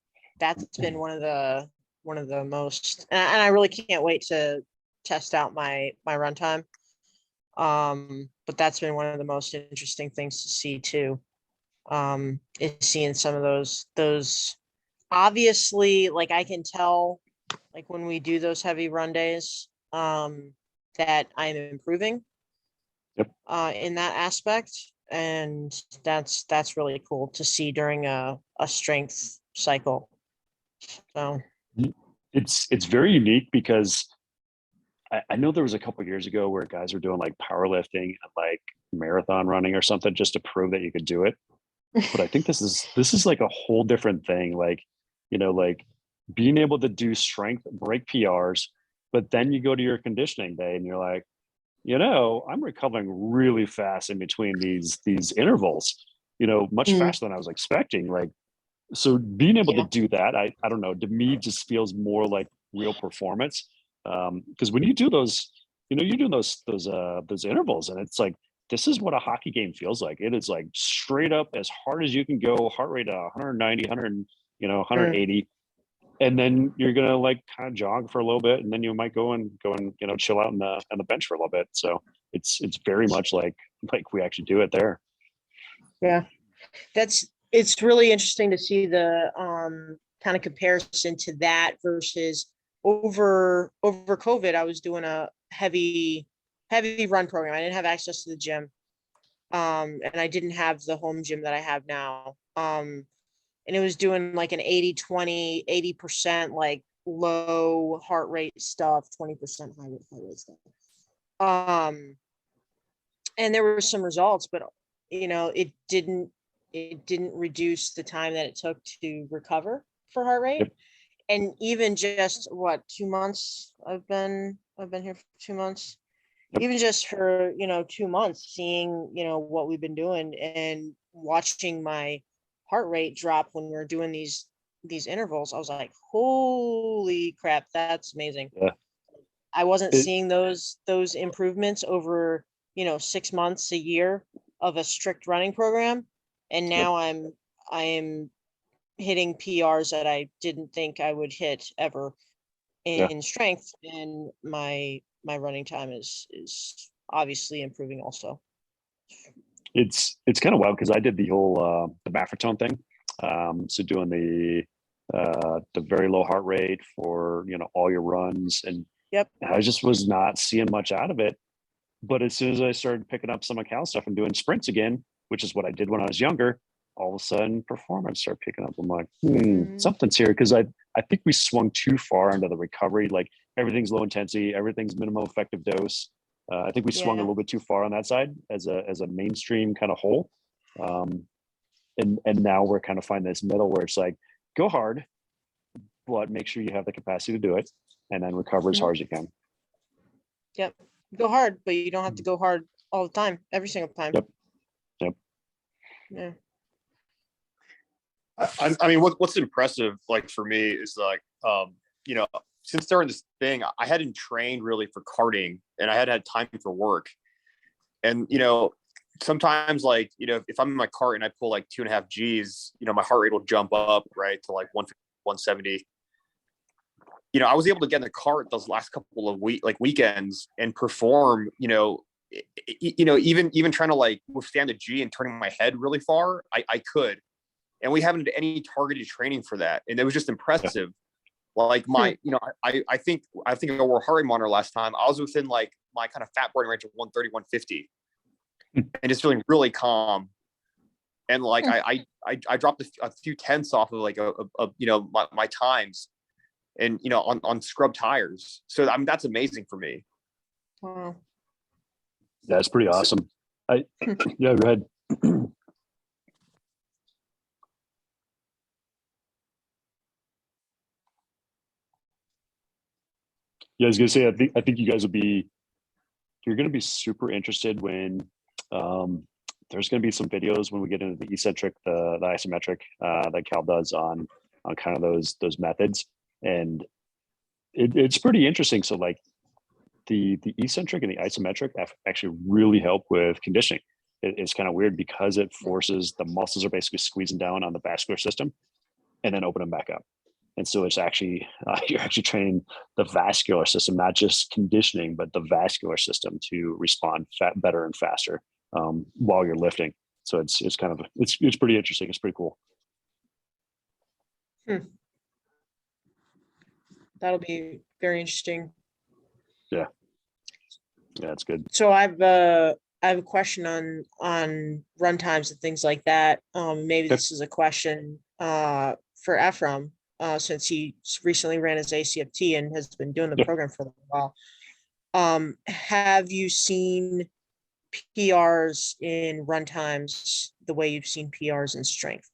been one of the most, and I really can't wait to test out my run time. But that's been one of the most interesting things to see too. Is seeing some of those obviously, like, I can tell, like, when we do those heavy run days, that I'm improving in that aspect. And that's really cool to see during a strength cycle. So it's very unique because I know there was a couple of years ago where guys were doing, like, powerlifting and, like, marathon running or something just to prove that you could do it. But I think this is like a whole different thing. Like, you know, like, being able to do strength, break PRs, but then you go to your conditioning day and you're like, you know, I'm recovering really fast in between these intervals, you know, much faster than I was expecting. Like, so being able to do that, I don't know, to me just feels more like real performance. Because when you do those, you know, you're doing those intervals, and it's like, this is what a hockey game feels like. It is, like, straight up as hard as you can go, heart rate 190, 180. And then you're gonna, like, kind of jog for a little bit, and then you might go and you know, chill out on the bench for a little bit. So it's very much like we actually do it there. Yeah, it's really interesting to see the kind of comparison to that versus over COVID. I was doing a heavy run program. I didn't have access to the gym. And I didn't have the home gym that I have now. And it was doing like an 80-20, 80% like low heart rate stuff, 20% high rate stuff. And there were some results, but it didn't reduce the time that it took to recover for heart rate. Yep. And even just 2 months, I've been here for 2 months. Yep. Even just for 2 months, seeing what we've been doing and watching my heart rate drop when we're doing these intervals, I was like, holy crap, that's amazing. Yeah. I wasn't seeing those improvements over 6 months, a year of a strict running program, and now I am hitting PRs that I didn't think I would hit ever in strength, and my running time is obviously improving also. It's kind of wild because I did the whole the Maffetone thing. So doing the very low heart rate for all your runs, and I just was not seeing much out of it. But as soon as I started picking up some of Cal's stuff and doing sprints again, which is what I did when I was younger, all of a sudden performance started picking up. I'm like, something's here, because I think we swung too far into the recovery. Like everything's low intensity, everything's minimum effective dose. I think we swung a little bit too far on that side as a mainstream kind of whole. And now we're kind of finding this middle where it's like, go hard, but make sure you have the capacity to do it, and then recover as hard as you can. Yep. Go hard, but you don't have to go hard all the time, every single time. Yep. Yeah. I mean, what's impressive, like for me, is like, since starting this thing, I hadn't trained really for karting, and I had time for work. And sometimes, like, if I'm in my cart and I pull like 2.5 G's, my heart rate will jump up right to like 150, 170. I was able to get in the cart those last couple of weekends and perform, even trying to like withstand the G and turning my head really far, I could. And we haven't had any targeted training for that. And it was just impressive. Like I think I wore a heart rate monitor last time. I was within like my kind of fat burning range of 130, 150 and just feeling really calm. And like, I dropped a few tenths off of like my times, and on scrub tires. So I mean, that's amazing for me. Wow. Yeah, it's pretty awesome. Go ahead. Yeah, I was gonna say, I think you guys you're gonna be super interested when there's gonna be some videos when we get into the eccentric, the isometric that Cal does on kind of those methods. And it's pretty interesting. So like the eccentric and the isometric actually really help with conditioning. It's kind of weird because it forces the muscles are basically squeezing down on the vascular system and then open them back up. And so it's actually, you're actually training the vascular system, not just conditioning, but the vascular system to respond better and faster while you're lifting. So it's pretty interesting. It's pretty cool. That'll be very interesting. Yeah, it's good. So I have a question on run times and things like that. Maybe this is a question for Ephraim, since he recently ran his ACFT and has been doing the program for a while. Have you seen PRs in run times the way you've seen PRs in strength?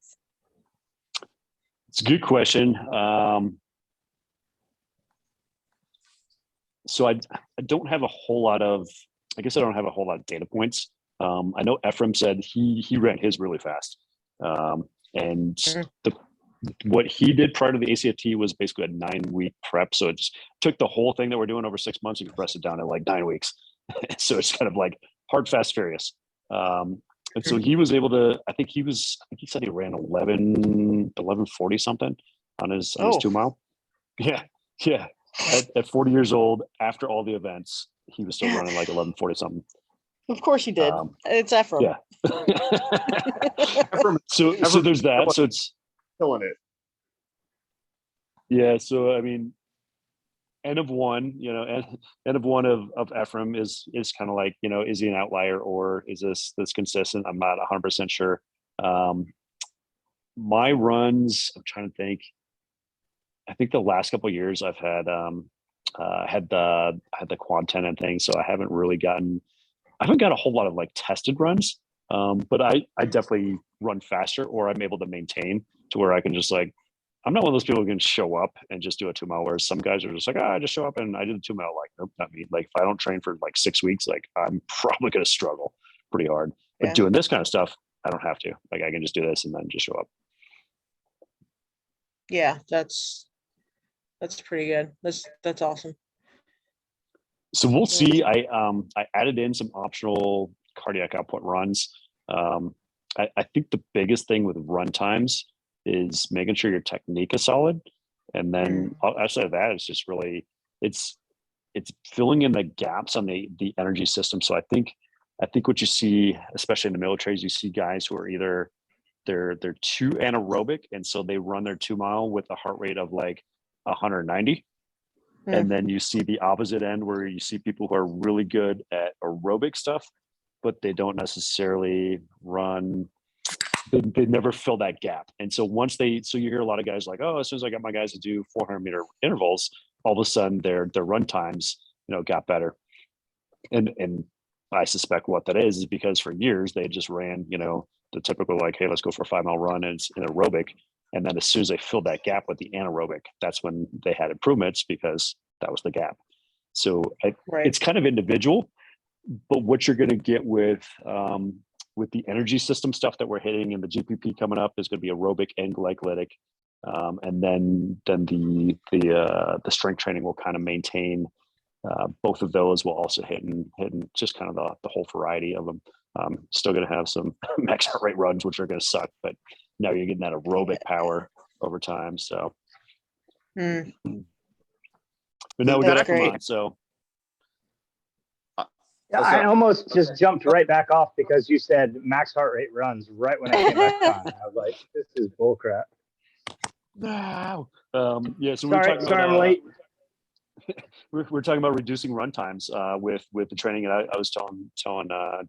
It's a good question. So I don't have a whole lot of, I guess I don't have a whole lot of data points. I know Ephraim said he ran his really fast. And what he did prior to the ACFT was basically a 9-week prep. So it just took the whole thing that we're doing over 6 months, you compress it down to like 9 weeks. So it's kind of like hard, fast, furious. And so he was able to, I think he said he ran 11:40 something on his 2 mile. Yeah. At 40 years old, after all the events, he was still running like 11:40 something. Of course you did. It's Ephraim. Yeah. So Ephraim- there's that. So it's killing it. yeah. So I mean, N of one, N of one of Ephraim is kind of like, is he an outlier or is this consistent? I'm not 100% sure. My runs, I'm trying to think. I think the last couple of years I've had the quad tendon thing, so I haven't got a whole lot of like tested runs. But I definitely run faster, or I'm able to maintain to where I can just like, I'm not one of those people who can show up and just do a 2 mile, whereas some guys are just like, I just show up and I did a 2 mile. Like, nope, not me. Like if I don't train for like 6 weeks, like I'm probably going to struggle pretty hard. But Yeah. doing this kind of stuff, I don't have to. Like I can just do this and then just show up. Yeah, that's pretty good. That's awesome. So we'll see. I added in some optional cardiac output runs. I think the biggest thing with run times is making sure your technique is solid, and then outside of that, it's just really it's filling in the gaps on the energy system. So I think what you see, especially in the militaries, you see guys who are either they're too anaerobic, and so they run their 2 mile with a heart rate of like 190. And then you see the opposite end where you see people who are really good at aerobic stuff, but they don't necessarily run. They never fill that gap. And so so you hear a lot of guys like, oh, as soon as I got my guys to do 400-meter intervals, all of a sudden their run times, got better. And I suspect what that is because for years they just ran, the typical like, hey, let's go for a 5 mile run and it's in aerobic. And then as soon as they filled that gap with the anaerobic, that's when they had improvements because that was the gap. So it's kind of individual, but what you're going to get with the energy system stuff that we're hitting and the GPP coming up is going to be aerobic and glycolytic. And then the strength training will kind of maintain both of those. Will also hitting just kind of the whole variety of them. Still going to have some max heart rate runs, which are going to suck, but now you're getting that aerobic power over time. So, but now we got Ephraim on, so. Yeah, I almost just jumped right back off because you said max heart rate runs right when I came back on. I was like, this is bullcrap. Wow. Yeah. So sorry, I'm late. We're talking about reducing run times with the training, and I was telling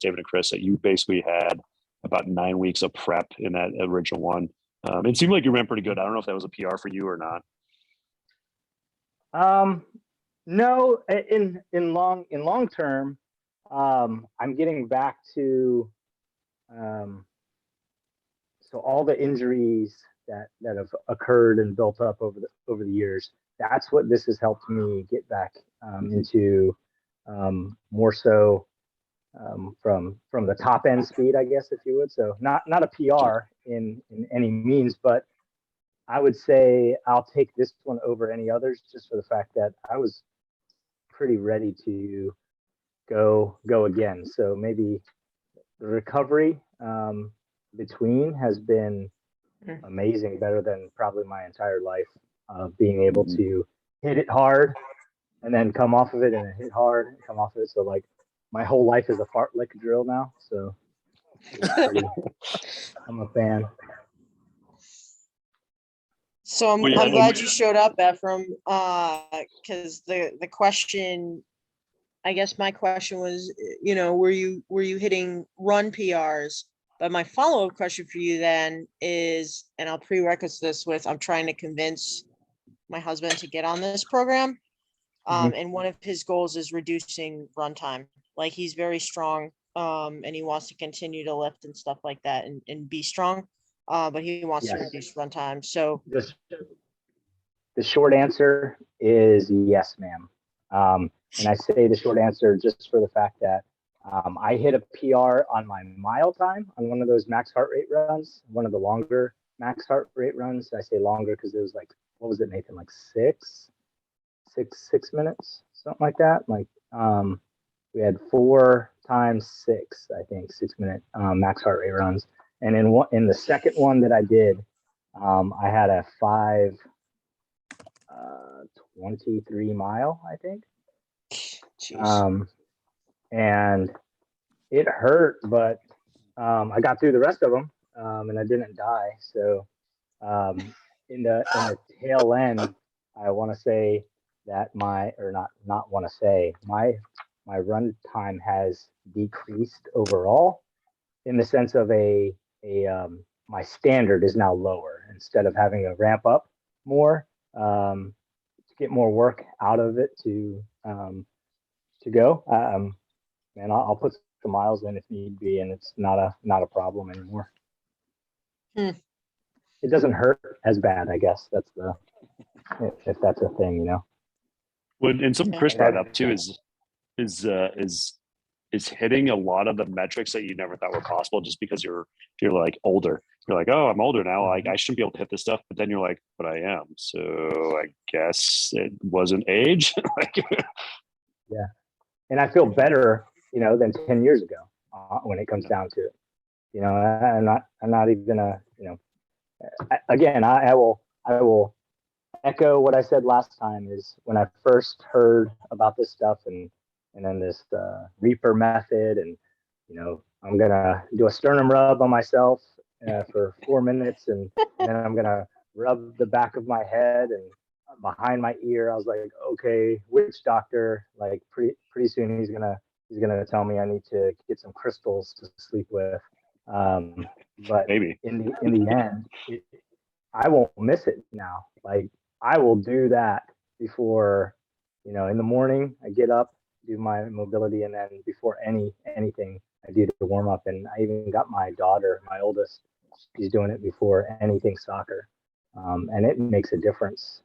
David and Chris that you basically had about 9 weeks of prep in that original one. It seemed like you ran pretty good. I don't know if that was a PR for you or not. No, in long term, I'm getting back to so all the injuries that have occurred and built up over the years. That's what this has helped me get back into more so from the top end speed, I guess, if you would. So not a PR in any means, but I would say I'll take this one over any others just for the fact that I was pretty ready to go again. So maybe the recovery between has been amazing, better than probably my entire life. Being able to hit it hard and then come off of it and then hit hard and come off of it. So like my whole life is a fartlek drill now. So I'm a fan. So I'm glad you showed up, Ephraim, because the question, I guess my question was, were you hitting run PRs? But my follow-up question for you then is, and I'll prerequisite this with, I'm trying to convince my husband to get on this program. And one of his goals is reducing run time. Like he's very strong and he wants to continue to lift and stuff like that and be strong. But he wants to reduce run time. So the short answer is yes, ma'am. And I say the short answer just for the fact that I hit a PR on my mile time on one of those max heart rate runs, one of the longer max heart rate runs. I say longer because it was like, what was it, Nathan? Like six minutes, something like that. Like we had 4 times 6, I think, 6-minute max heart rate runs. And in the second one that I did, I had a 5:23 mile, I think. Jeez. And it hurt, but I got through the rest of them, and I didn't die. So in the tail end, I want to say that my run time has decreased overall, in the sense of my standard is now lower. Instead of having to ramp up more to get more work out of it to go. And I'll put some miles in if need be, and it's not a problem anymore. It doesn't hurt as bad, I guess. That's if that's a thing, you know. Well, and something Chris brought up too is hitting a lot of the metrics that you never thought were possible, just because you're like older. You're like, oh, I'm older now. Like I shouldn't be able to hit this stuff. But then you're like, but I am. So I guess it wasn't age. Yeah. And I feel better, you know, than 10 years ago when it comes down to it. You know, I'm not even gonna, you know, I will echo what I said last time. Is when I first heard about this stuff and then this Reaper method, and you know, I'm gonna do a sternum rub on myself for 4 minutes, and then I'm gonna rub the back of my head and behind my ear. I was like, okay, witch doctor. Like pretty soon he's gonna tell me I need to get some crystals to sleep with. But maybe in the end, I won't miss it now. Like I will do that before, you know, in the morning I get up, do my mobility, and then before anything I do the warm up. And I even got my daughter, my oldest, she's doing it before anything soccer, and it makes a difference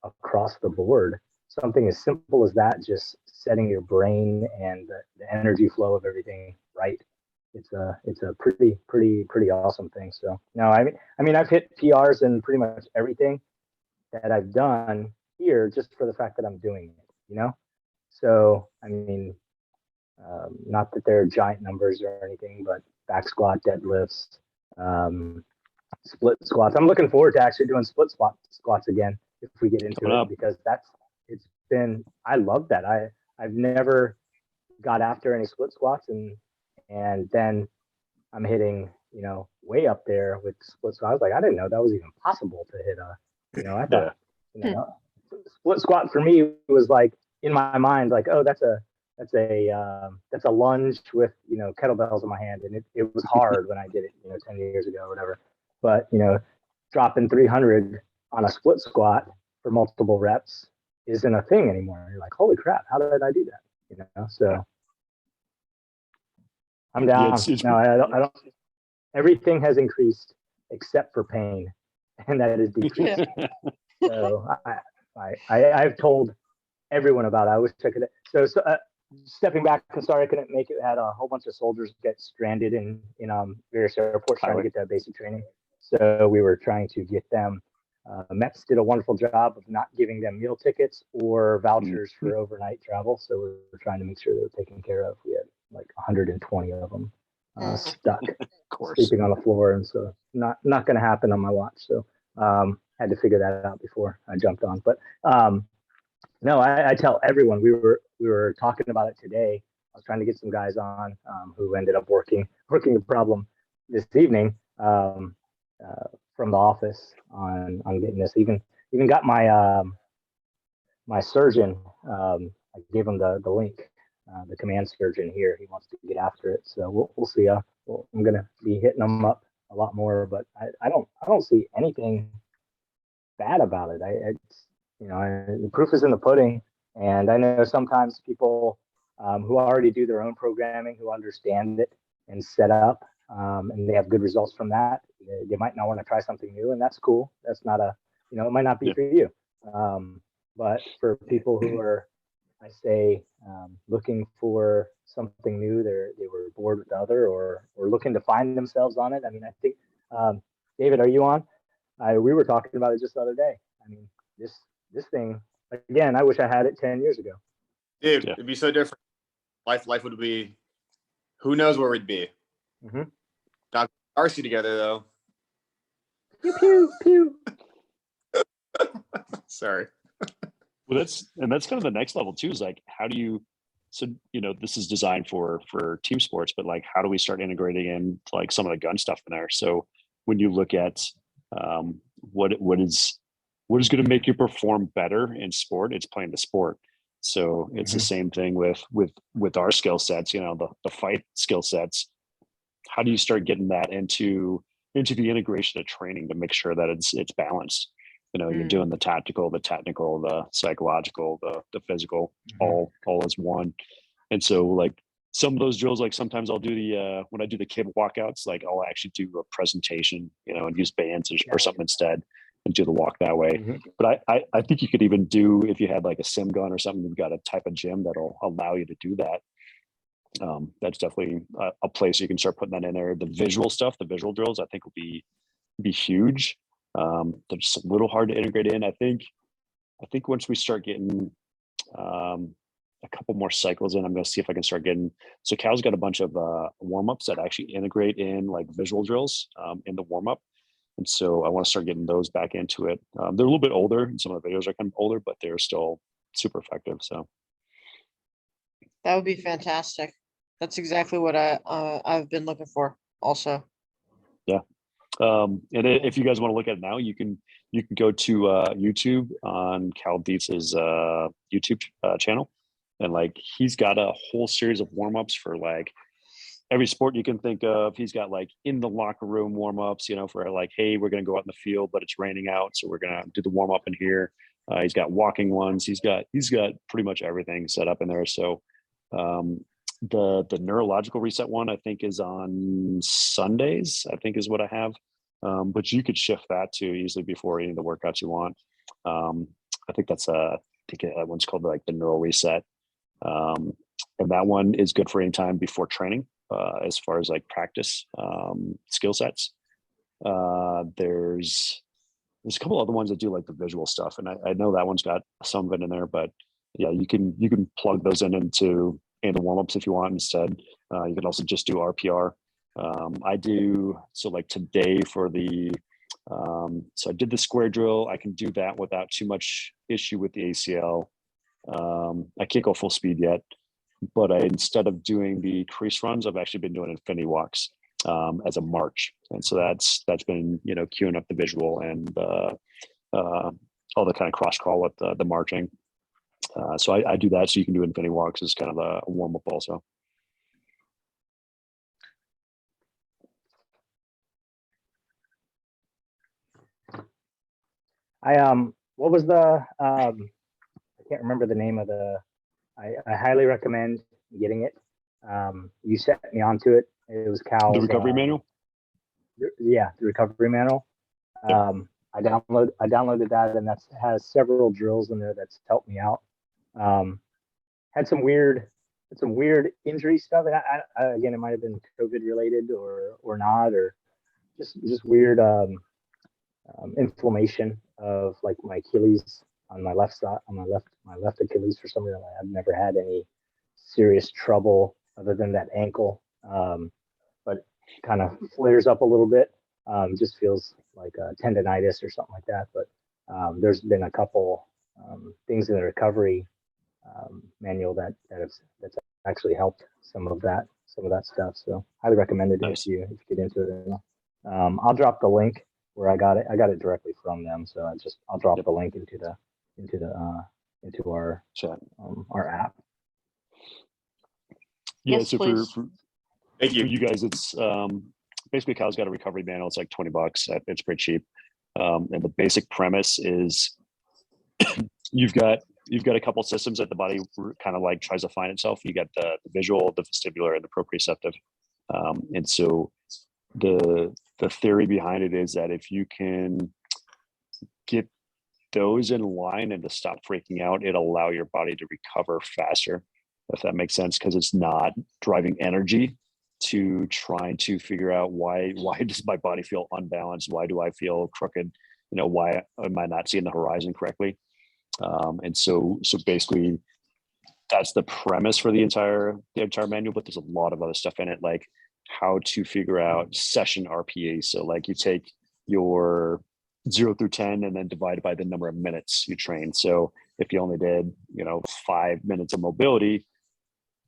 across the board. Something as simple as that, just setting your brain and the energy flow of everything right. It's a pretty awesome thing. So no, I mean I've hit PRs in pretty much everything that I've done here, just for the fact that I'm doing it, you know. So I mean, not that they're giant numbers or anything, but back squat, deadlifts, split squats. I'm looking forward to actually doing split squats again if we get into it, because I love that. I've never got after any split squats, and then I'm hitting, you know, way up there with split squat. I was like, I didn't know that was even possible to hit you know, I thought, you know, split squat for me was like in my mind, like, oh, that's a lunge with, you know, kettlebells in my hand. And it was hard when I did it, you know, 10 years ago or whatever. But, you know, dropping 300 on a split squat for multiple reps isn't a thing anymore. You're like, holy crap, how did I do that? You know, so I'm down. No, I don't. Everything has increased except for pain, and that is decreased. So I've told everyone about it. I wish I could. So stepping back, I'm sorry I couldn't make it. Had a whole bunch of soldiers get stranded in various airports trying to get that basic training. So we were trying to get them. Mets did a wonderful job of not giving them meal tickets or vouchers for overnight travel. So we were trying to make sure they were taken care of. We had like 120 of them stuck, sleeping on the floor, and so not going to happen on my watch. So had to figure that out before I jumped on. But no, I tell everyone. We were talking about it today. I was trying to get some guys on who ended up working the problem this evening from the office on getting this. Even got my my surgeon. I gave him the link. The command surgeon here. He wants to get after it. So we'll see. I'm gonna be hitting him up a lot more, but I don't see anything bad about it. It's, you know, the proof is in the pudding. And I know sometimes people who already do their own programming, who understand it and set up, and they have good results from that. They might not want to try something new, and that's cool. That's not you know, it might not be for you. But for people who are, I say, looking for something new, they were bored with the other, or looking to find themselves on it. I mean, I think, David, are you on? We were talking about it just the other day. I mean, this thing, again, I wish I had it 10 years ago. Dude, it'd be so different. Life would be, who knows where we'd be. Mm-hmm. Not RC together, though. Pew, pew, pew. Sorry. Well, that's kind of the next level too, is like, how do you so, this is designed for team sports, but like, how do we start integrating in like some of the gun stuff in there? So when you look at what is going to make you perform better in sport, it's playing the sport. So it's the same thing with our skill sets, the fight skill sets. How do you start getting that into the integration of training to make sure that it's balanced? You're doing the tactical, the technical, the psychological, the physical, all as one. And so like some of those drills, like sometimes I'll do when I do the cable walkouts, like I'll actually do a presentation, and use bands or something instead and do the walk that way. But I think you could even do, if you had like a sim gun or something, you've got a type of gym that'll allow you to do that. That's definitely a place you can start putting that in there. The visual stuff, the visual drills, I think will be huge. They're just a little hard to integrate in. I think once we start getting a couple more cycles in, I'm going to see if I can start getting. So Cal's got a bunch of warm-ups that actually integrate in like visual drills in the warm-up. And so I want to start getting those back into it. They're a little bit older, and some of the videos are kind of older, but they're still super effective. So That would be fantastic. That's exactly what I've been looking for also. Yeah. And if you guys want to look at it now, you can go to YouTube on Cal Dietz's YouTube channel, and like he's got a whole series of warm-ups for like every sport you can think of. He's got like in the locker room warm-ups, for like, hey, we're going to go out in the field, but it's raining out, so we're going to do the warm-up in here. He's got walking ones. He's got pretty much everything set up in there. So the Neurological Reset one, I think, is on Sundays, I think is what I have. But you could shift that to easily before any of the workouts you want. I think that one's called like the Neural Reset. And that one is good for any time before training, as far as like practice skill sets. There's a couple other ones that do like the visual stuff, and I know that one's got some of it in there, but yeah, you can plug those into the warm-ups if you want instead. You can also just do RPR. I do, so like today for the so I did the square drill. I can do that without too much issue with the ACL. I can't go full speed yet, but instead of doing the crease runs, I've actually been doing infinity walks as a march, and so that's been queuing up the visual and all the kind of cross crawl with the marching. So I do that, so you can do infinity walks as kind of a warm up also. What was the I can't remember the name of I highly recommend getting it. You set me onto it. It was Cal's The recovery manual. Yeah, the recovery manual. I downloaded that, and that has several drills in there that's helped me out. Had some weird injury stuff, and I again, it might have been COVID related or not, or just weird inflammation of like my Achilles on my left side, on my left Achilles for some reason. I've never had any serious trouble other than that ankle, but kind of flares up a little bit. Just feels like a tendonitis or something like that. But there's been a couple things in the recovery manual that's actually helped some of that stuff. So highly recommended if you get into it. I'll drop the link where I got it. I got it directly from them, so I'll drop the link into our chat, our app. Yeah, Yes, so please. for Thank you. you guys, it's basically Cal's got a recovery manual. It's like $20. It's pretty cheap, and the basic premise is you've got a couple systems that the body kind of like tries to find itself. You got the visual, the vestibular, and the proprioceptive, and so the theory behind it is that if you can get those in line and to stop freaking out, it'll allow your body to recover faster, if that makes sense, because it's not driving energy to trying to figure out why does my body feel unbalanced? Why do I feel crooked? Why am I not seeing the horizon correctly? And so basically that's the premise for the entire manual, but there's a lot of other stuff in it, like how to figure out session RPA. So like you take your 0 through 10 and then divide by the number of minutes you train. So if you only did 5 minutes of mobility,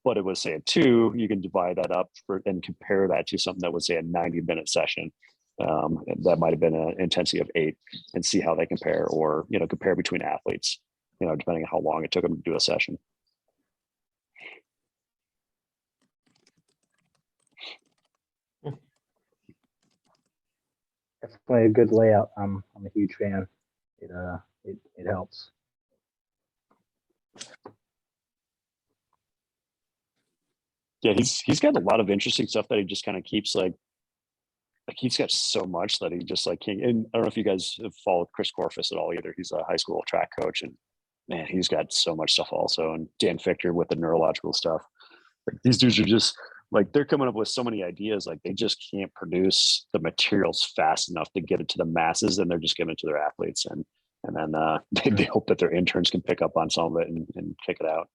But it was say a 2, you can divide that up and compare that to something that was say a 90-minute session. That might have been an intensity of 8 and see how they compare, or, you know, compare between athletes, you know, depending on how long it took them to do a session. Definitely a good layout. I'm a huge fan. It helps. Yeah, he's got a lot of interesting stuff that he just kind of keeps like he's got so much that he just like can't. And I don't know if you guys have followed Chris Corfus at all either. He's a high school track coach, and man, he's got so much stuff also. And Dan Fichter with the neurological stuff. Like, these dudes are just like, they're coming up with so many ideas. Like, they just can't produce the materials fast enough to get it to the masses, and they're just giving it to their athletes. And then they hope that their interns can pick up on some of it and kick it out.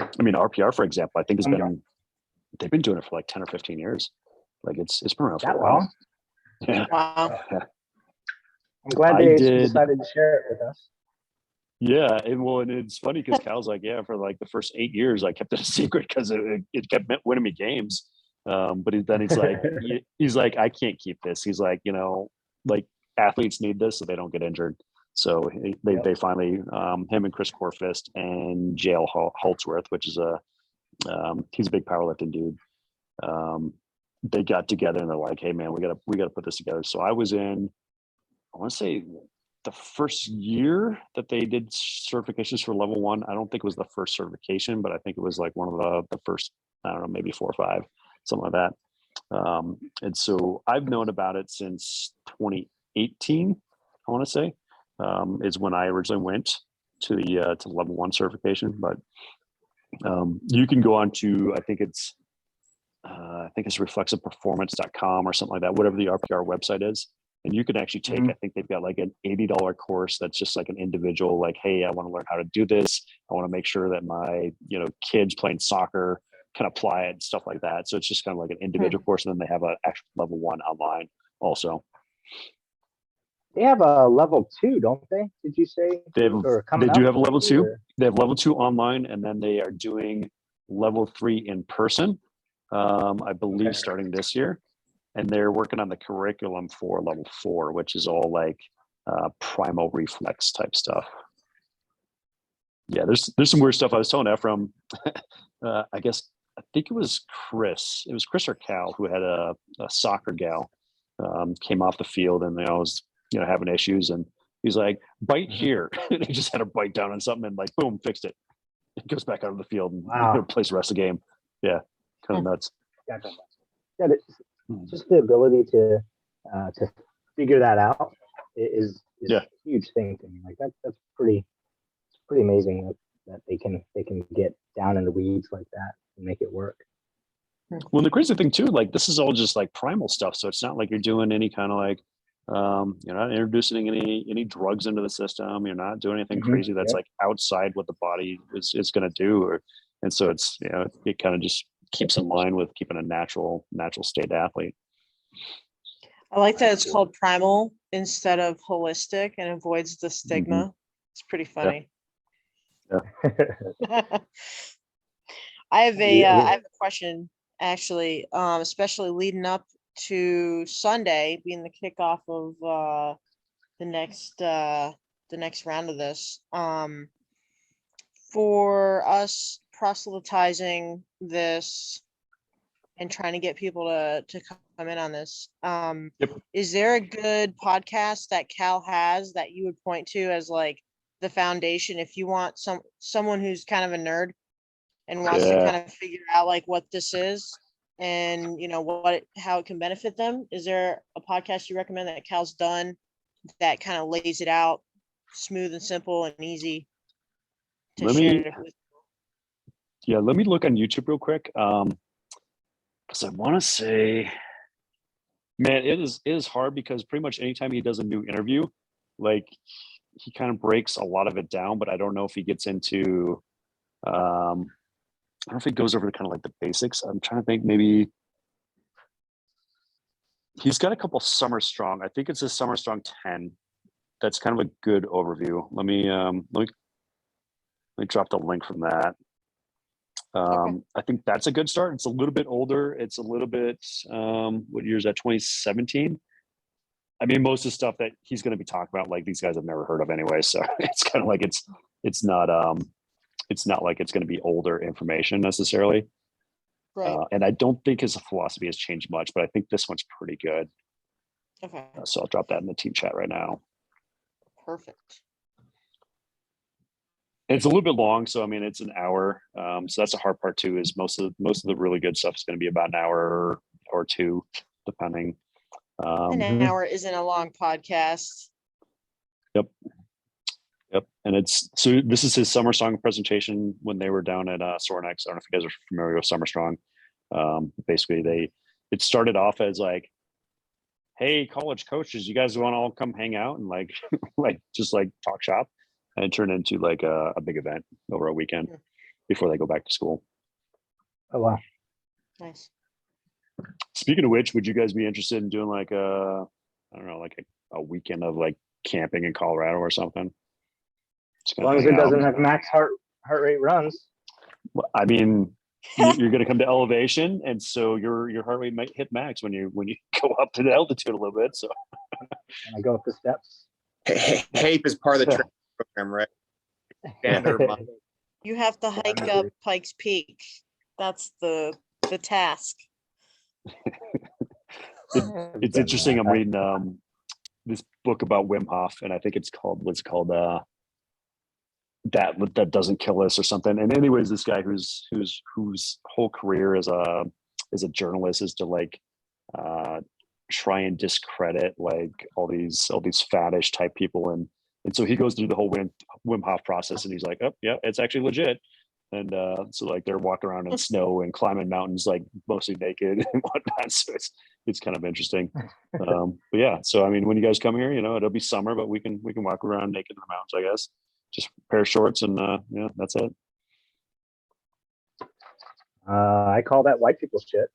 I mean, RPR, for example, I think they've been doing it for like 10 or 15 years. Like, it's been around for a while. Yeah. Wow. Yeah. I'm glad they decided to share it with us. Yeah, and it's funny because Cal's like, yeah, for like the first 8 years, I kept it a secret because it kept winning me games. But then he's like, I can't keep this. He's like, you know, like, athletes need this so they don't get injured. So they finally, him and Chris Corfist and JL Holtzworth, which is he's a big powerlifting dude. They got together and they're like, hey man, we gotta put this together. So I was in, I want to say, the first year that they did certifications for level 1. I don't think it was the first certification, but I think it was like one of the first, I don't know, maybe 4 or 5, something like that. And so I've known about it since 2018, I want to say, is when I originally went to the to level 1 certification. But you can go on to, I think it's reflexiveperformance.com or something like that, whatever the RPR website is. And you can actually take, I think they've got like an $80 course that's just like an individual, like, hey, I want to learn how to do this. I want to make sure that my, you know, kids playing soccer can apply it and stuff like that. So it's just kind of like an individual course. And then they have an actual level 1 online also. They have a level 2, don't they? Did you say? They do have a level 2. They have level 2 online, and then they are doing level 3 in person, I believe, starting this year. And they're working on the curriculum for level 4, which is all like primal reflex type stuff. Yeah, there's some weird stuff. I was telling Ephraim, I think it was Chris or Cal, who had a soccer gal, came off the field, and they always, you know, having issues, and he's like, bite here. And he just had her bite down on something, and like, boom, fixed it. It goes back out of the field and plays the rest of the game. Yeah, kind of nuts. Gotcha. Yeah, just the ability to figure that out is a huge thing to me. Like, that's pretty amazing that they can get down in the weeds like that and make it work. Well, the crazy thing too, like, this is all just like primal stuff. So it's not like you're doing any kind of like, you're not introducing any drugs into the system. You're not doing anything crazy that's like outside what the body is going to do. And so it's, you know, it kind of just keeps in line with keeping a natural state athlete. I like that it's called primal instead of holistic, and avoids the stigma. It's pretty funny. Yeah. I have a question, actually, especially leading up to Sunday being the kickoff of the next round of this. For us proselytizing this and trying to get people to come in on this, is there a good podcast that Cal has that you would point to as like the foundation if you want someone who's kind of a nerd and wants to kind of figure out like what this is and, you know, how it can benefit them? Is there a podcast you recommend that Cal's done that kind of lays it out smooth and simple and easy to share it with? Yeah, let me look on YouTube real quick. Because I want to say, man, it is hard, because pretty much anytime he does a new interview, like, he kind of breaks a lot of it down, but I don't know if he gets into, I don't know if he goes over kind of like the basics. I'm trying to think, maybe he's got a couple Summer Strong. I think it's a Summer Strong 10 that's kind of a good overview. Let me drop the link from that. I think that's a good start. It's a little bit older. It's a little bit, what year is that? 2017. I mean, most of the stuff that he's going to be talking about, like these guys have never heard of anyway. So it's kind of like it's not like it's going to be older information necessarily. Right. And I don't think his philosophy has changed much, but I think this one's pretty good. Okay. So I'll drop that in the team chat right now. Perfect. And it's a little bit long, so I mean it's an hour. So that's the hard part too. Is most of the really good stuff is going to be about an hour or two, depending. An hour isn't a long podcast. Yep. And so this is his Summer Song presentation when they were down at Sornex. I don't know if you guys are familiar with Summer Strong. Basically, it started off as like, hey, college coaches, you guys want to all come hang out and like just talk shop, and it turned into like a big event over a weekend before they go back to school. Oh wow. Nice. Speaking of which, would you guys be interested in doing like I don't know, like a weekend of like camping in Colorado or something? As long as it doesn't have max heart rate runs. Well, I mean, you're going to come to elevation, and so your heart rate might hit max when you go up to the altitude a little bit. So I go up the steps. HAPE is part of the training program, right? Standard. You have to hike up Pikes Peak. That's the task. It's interesting. I'm reading this book about Wim Hof, and I think it's called that doesn't kill us or something. And anyways, this guy whose whole career as a journalist is to like try and discredit like all these faddish type people, and so he goes through the whole Wim Hof process, and he's like, oh yeah, it's actually legit. And so like they're walking around in snow and climbing mountains like mostly naked and whatnot. So it's kind of interesting. But yeah, so I mean, when you guys come here, it'll be summer, but we can walk around naked in the mountains, I guess. Just a pair of shorts and yeah, that's it. I call that white people shit.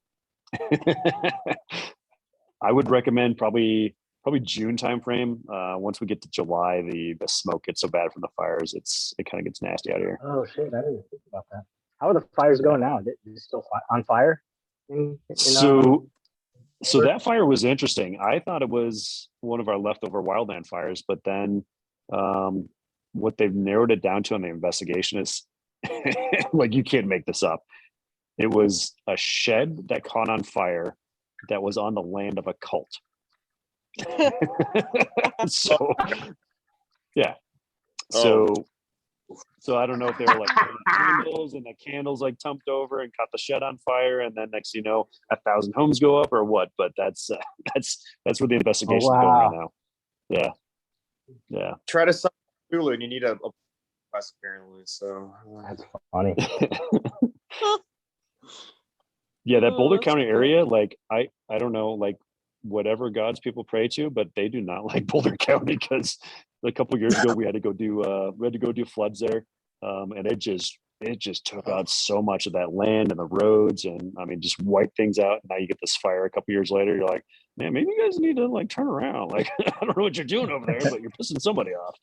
I would recommend probably June timeframe. Once we get to July, the smoke gets so bad from the fires, it kind of gets nasty out here. Oh shit, I didn't think about that. How are the fires going now? Is it still on fire? So that fire was interesting. I thought it was one of our leftover wildland fires, but then what they've narrowed it down to on the investigation is like, you can't make this up. It was a shed that caught on fire that was on the land of a cult. So yeah. So I don't know if they were like candles and the candles like tumped over and caught the shed on fire, and then next 1,000 homes go up or what, but that's where the investigation is going right now. Yeah. Try to suck Hulu and you need a bus apparently. So that's funny. Yeah, that Boulder County area, like I don't know, like whatever gods people pray to, but they do not like Boulder County, because a couple of years ago we had to go do floods there, and it just took out so much of that land and the roads, and I mean just wiped things out. Now you get this fire a couple years later, you're like, man, maybe you guys need to like turn around. Like I don't know what you're doing over there, but you're pissing somebody off.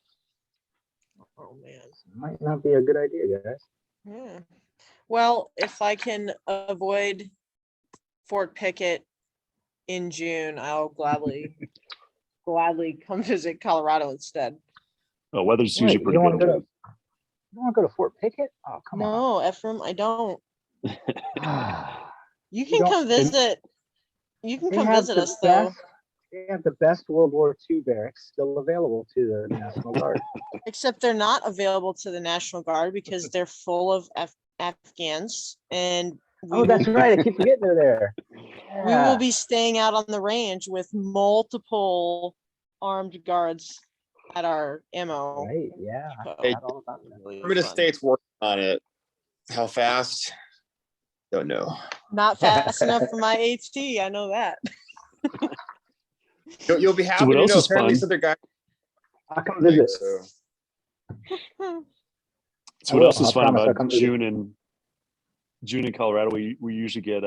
Oh man, might not be a good idea, guys. Yeah. Well, if I can avoid Fort Pickett in June, I'll gladly come visit Colorado instead. Oh, weather's usually pretty good. You don't want to go to Fort Pickett? Oh, come on. No, Ephraim, I don't. You can come visit. You can come visit us, though. They have the best World War II barracks still available to the National Guard. Except they're not available to the National Guard because they're full of Afghans, and that's right. I keep forgetting they're there. Yeah. We will be staying out on the range with multiple armed guards at our ammo. Right, yeah. Hey, all about that. Department of State's working on it. How fast? Don't know. Not fast enough for my AT. I know that. You'll be happy what to else know. is Apparently, fun? some other guy. I'll come visit. So what else is fun about June in Colorado? We usually get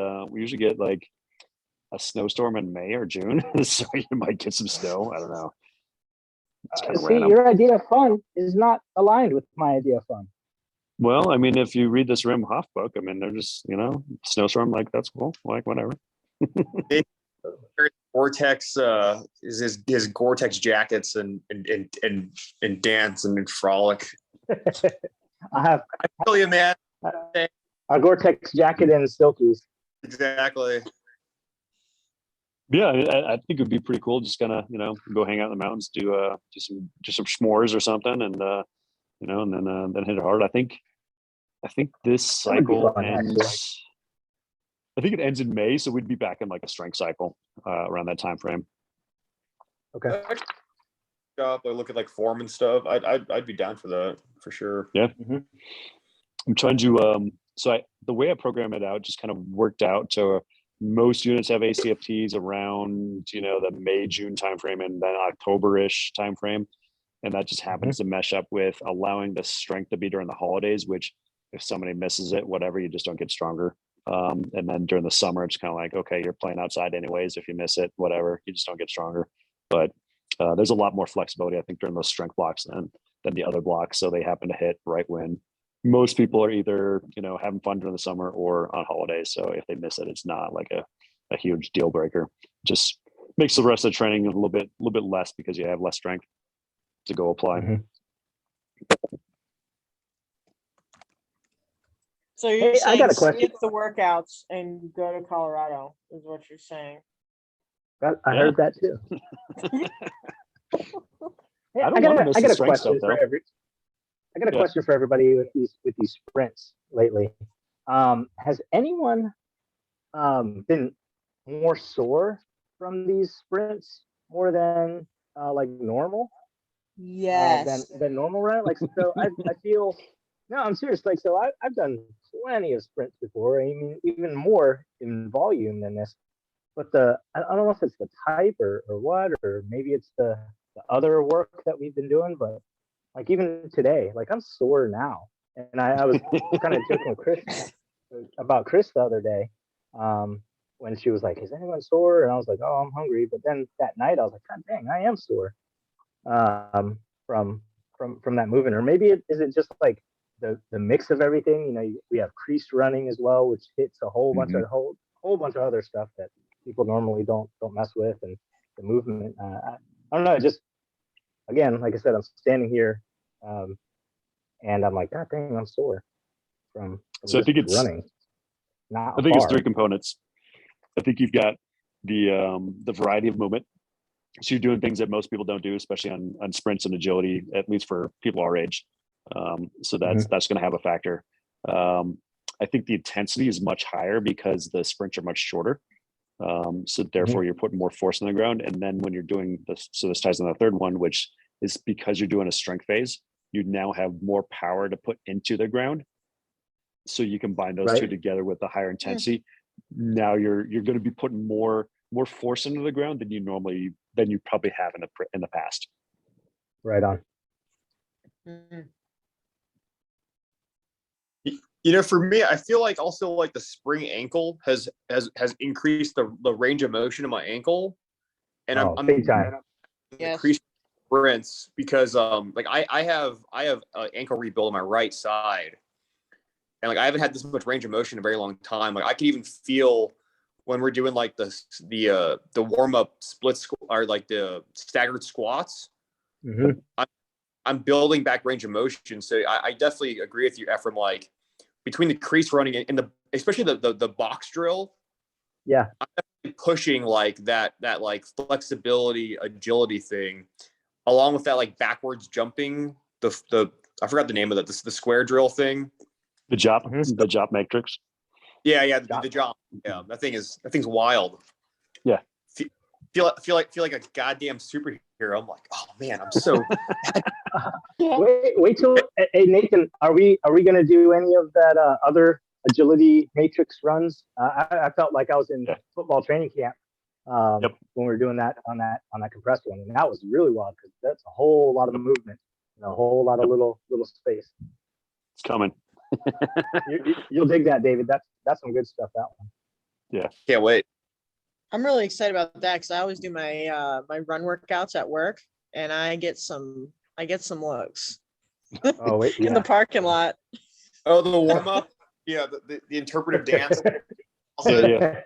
like a snowstorm in May or June, so you might get some snow. I don't know. It's kind of See, random. your idea of fun is not aligned with my idea of fun. Well, I mean, if you read this Rim Hoff book, I mean, they're just, snowstorm, like, that's cool. Like, whatever. Gore-Tex his Gore-Tex jackets and dance and frolic. I feel you, man. A Gore-Tex jacket and silkies. Exactly. Yeah, I think it'd be pretty cool. Just kind of, go hang out in the mountains, do some s'mores or something, and and then hit it hard. I think this cycle ends. I think it ends in May, so we'd be back in like a strength cycle around that time frame. Okay. Up, I look at like form and stuff. I'd be down for that for sure. Yeah. Mm-hmm. I'm trying to the way I program it out just kind of worked out. So most units have ACFTs around the May-June timeframe and then October-ish timeframe, and that just happens to mesh up with allowing the strength to be during the holidays. Which if somebody misses it, whatever, you just don't get stronger. And then during the summer, it's kind of like, okay, you're playing outside anyways. If you miss it, whatever, you just don't get stronger. But there's a lot more flexibility, I think, during those strength blocks than the other blocks. So they happen to hit right when most people are either, having fun during the summer or on holidays. So if they miss it, it's not like a huge deal breaker. Just makes the rest of the training a little bit less because you have less strength to go apply. Mm-hmm. So you're I saying got a question. skip the workouts and go to Colorado is what you're saying. I heard that too. Hey, I got a question for question for everybody with these sprints lately. Has anyone been more sore from these sprints more than like normal? Yes. Than normal, right? Like, so I feel. No, I'm serious. Like, so I've done plenty of sprints before. I mean, even more in volume than this. But I don't know if it's the type or what, or maybe it's the other work that we've been doing. But like even today, like I'm sore now, and I was kind of joking with Chris about Chris the other day, when she was like, "Is anyone sore?" And I was like, "Oh, I'm hungry." But then that night, I was like, "God dang, I am sore," from that movement. Or maybe is it just like the mix of everything? We have creased running as well, which hits a whole bunch of whole bunch of other stuff that people normally don't mess with, and the movement. I don't know. Just again, like I said, I'm standing here, and I'm like, God dang, I'm sore from so I think it's running. It's three components. I think you've got the variety of movement. So you're doing things that most people don't do, especially on sprints and agility, at least for people our age. So that's going to have a factor. I think the intensity is much higher because the sprints are much shorter. So therefore you're putting more force on the ground. And then when you're doing this, so this ties in the third one, which is because you're doing a strength phase, you now have more power to put into the ground. So you combine those two together with the higher intensity. Now you're going to be putting more force into the ground than you probably have in the past. Right on. For me, I feel like also like the spring ankle has increased the range of motion in my ankle, and I'm big time. Increased sprints because like I have an ankle rebuild on my right side, and like I haven't had this much range of motion in a very long time. Like I can even feel when we're doing like the warm up split or like the staggered squats. I'm building back range of motion, so I definitely agree with you, Ephraim. Like between the crease running and especially the box drill, I'm definitely pushing like that like flexibility, agility thing, along with that like backwards jumping. The I forgot the name of that. The square drill thing. The job matrix. Yeah, the job. Yeah, that thing's wild. Yeah. Feel like a goddamn superhero. I'm like, oh man, I'm so. Wait till hey Nathan, are we gonna do any of that other agility matrix runs? I felt like I was in football training camp when we were doing that on that compressed one, and that was really wild because that's a whole lot of movement and a whole lot of little space. It's coming. You'll dig that, David. That's some good stuff. That one. Yeah, can't wait. I'm really excited about that because I always do my my run workouts at work, and I get some looks Oh, wait, in the parking lot. Oh, the warm up. Yeah, the interpretive dance. Yeah.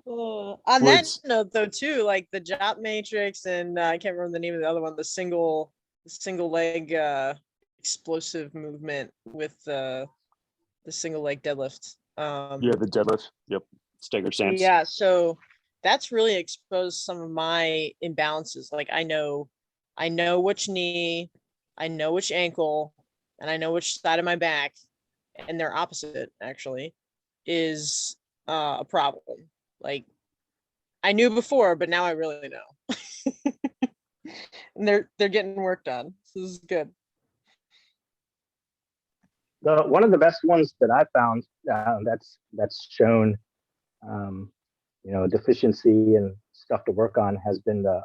On that note, though, too, like the Jop Matrix and I can't remember the name of the other one, the single leg explosive movement with the single leg deadlift. Yeah, the deadlift. Yep. Stagger stance. Yeah, so that's really exposed some of my imbalances. Like I know which knee, I know which ankle, and I know which side of my back, and they're opposite actually, is a problem. Like I knew before, but now I really know. And they're getting work done. So this is good. One of the best ones that I found that's shown, deficiency and stuff to work on has been the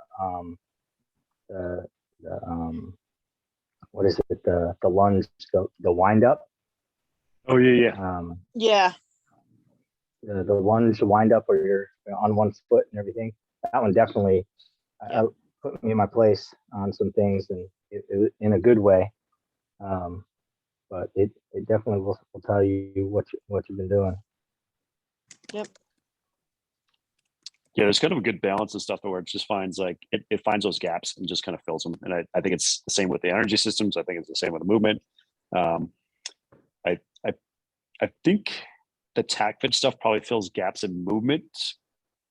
what is it, the lunge, the wind up. Oh yeah. Yeah. The lunge wind up where you're on one foot and everything. That one definitely put me in my place on some things, and it in a good way. But it definitely will tell you what you've been doing. Yep. Yeah, there's kind of a good balance of stuff where it just finds like it finds those gaps and just kind of fills them. And I think it's the same with the energy systems. I think it's the same with the movement. I think the TAC-Fit stuff probably fills gaps in movement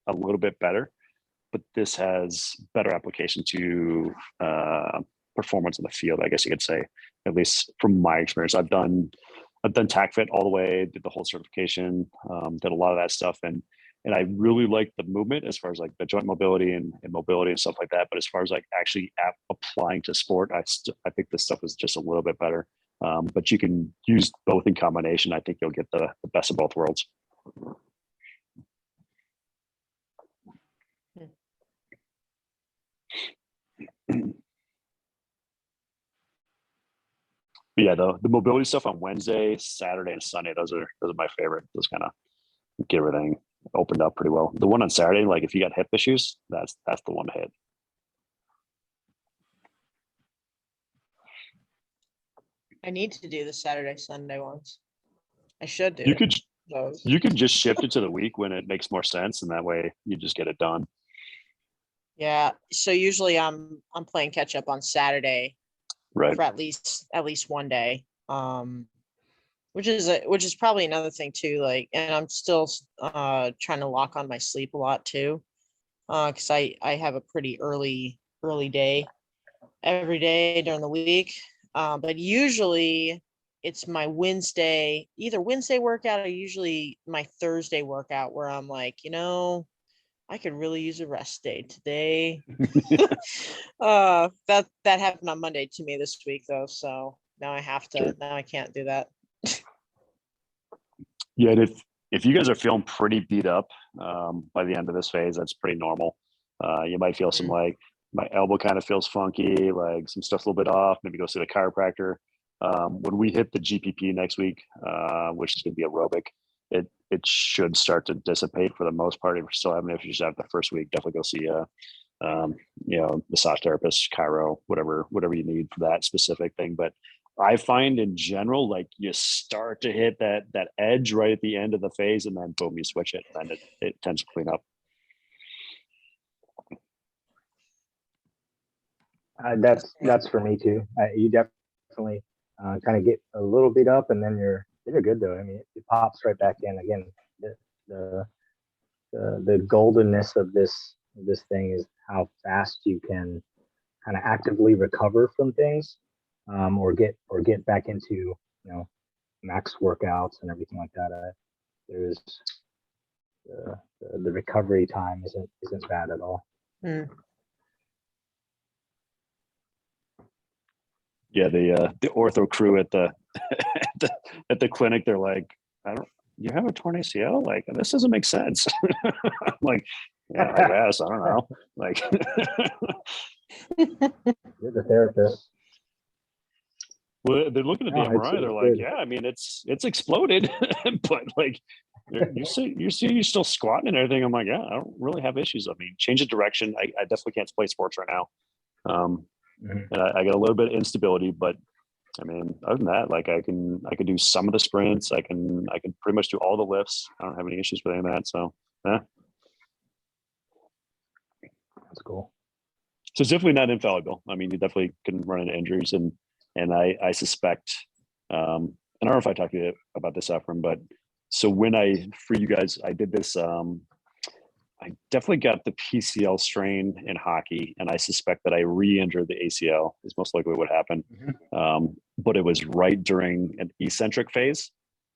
a little bit better, but this has better application to performance in the field, I guess you could say, at least from my experience. I've done TAC-Fit all the way, did the whole certification, did a lot of that stuff, and I really like the movement as far as like the joint mobility and mobility and stuff like that. But as far as like actually applying to sport, I think this stuff is just a little bit better. But you can use both in combination. I think you'll get the best of both worlds. Yeah, the mobility stuff on Wednesday, Saturday, and Sunday, those are my favorite. Those kind of get everything opened up pretty well. The one on Saturday, like if you got hip issues, that's the one to hit. I need to do the Saturday, Sunday ones. I should do. You could just shift it to the week when it makes more sense, and that way you just get it done. Yeah. So usually I'm playing catch up on Saturday, right, for at least one day. Which is probably another thing too. Like, and I'm still trying to lock on my sleep a lot too, because I have a pretty early day every day during the week. But usually it's my either Wednesday workout or usually my Thursday workout where I'm like, I could really use a rest day today. That happened on Monday to me this week though. So now I have to, now I can't do that. Yeah. And if you guys are feeling pretty beat up by the end of this phase, that's pretty normal. You might feel some like, my elbow kind of feels funky, like some stuff's a little bit off, maybe go see the chiropractor. When we hit the GPP next week, which is going to be aerobic, it should start to dissipate for the most part. If you're still having issues after the first week, definitely go see a massage therapist, chiro, whatever you need for that specific thing. But I find in general, like you start to hit that edge right at the end of the phase, and then boom, you switch it, and it tends to clean up. That's for me too. You definitely kind of get a little beat up, and then you're good though. I mean, it pops right back in again. The goldenness of this thing is how fast you can kind of actively recover from things, or get back into max workouts and everything like that. There's the recovery time isn't bad at all. Yeah, the ortho crew at the at the clinic, they're like, you have a torn ACL? Like, this doesn't make sense. I'm like, yeah, I guess, I don't know. Like, you're the therapist. Well, they're looking at the MRI. They're like, yeah, I mean, it's exploded, but like, you see you're still squatting and everything. I'm like, yeah, I don't really have issues. I mean, change of direction. I definitely can't play sports right now. And I got a little bit of instability, but I mean, other than that, like I can do some of the sprints. I can pretty much do all the lifts. I don't have any issues with any of that. So yeah. That's cool. So it's definitely not infallible. I mean, you definitely can run into injuries, and I suspect, and I don't know if I talked to you about this, Ephraim, but so for you guys, I did this. I definitely got the PCL strain in hockey, and I suspect that I re-injured the ACL is most likely what happened. But it was right during an eccentric phase,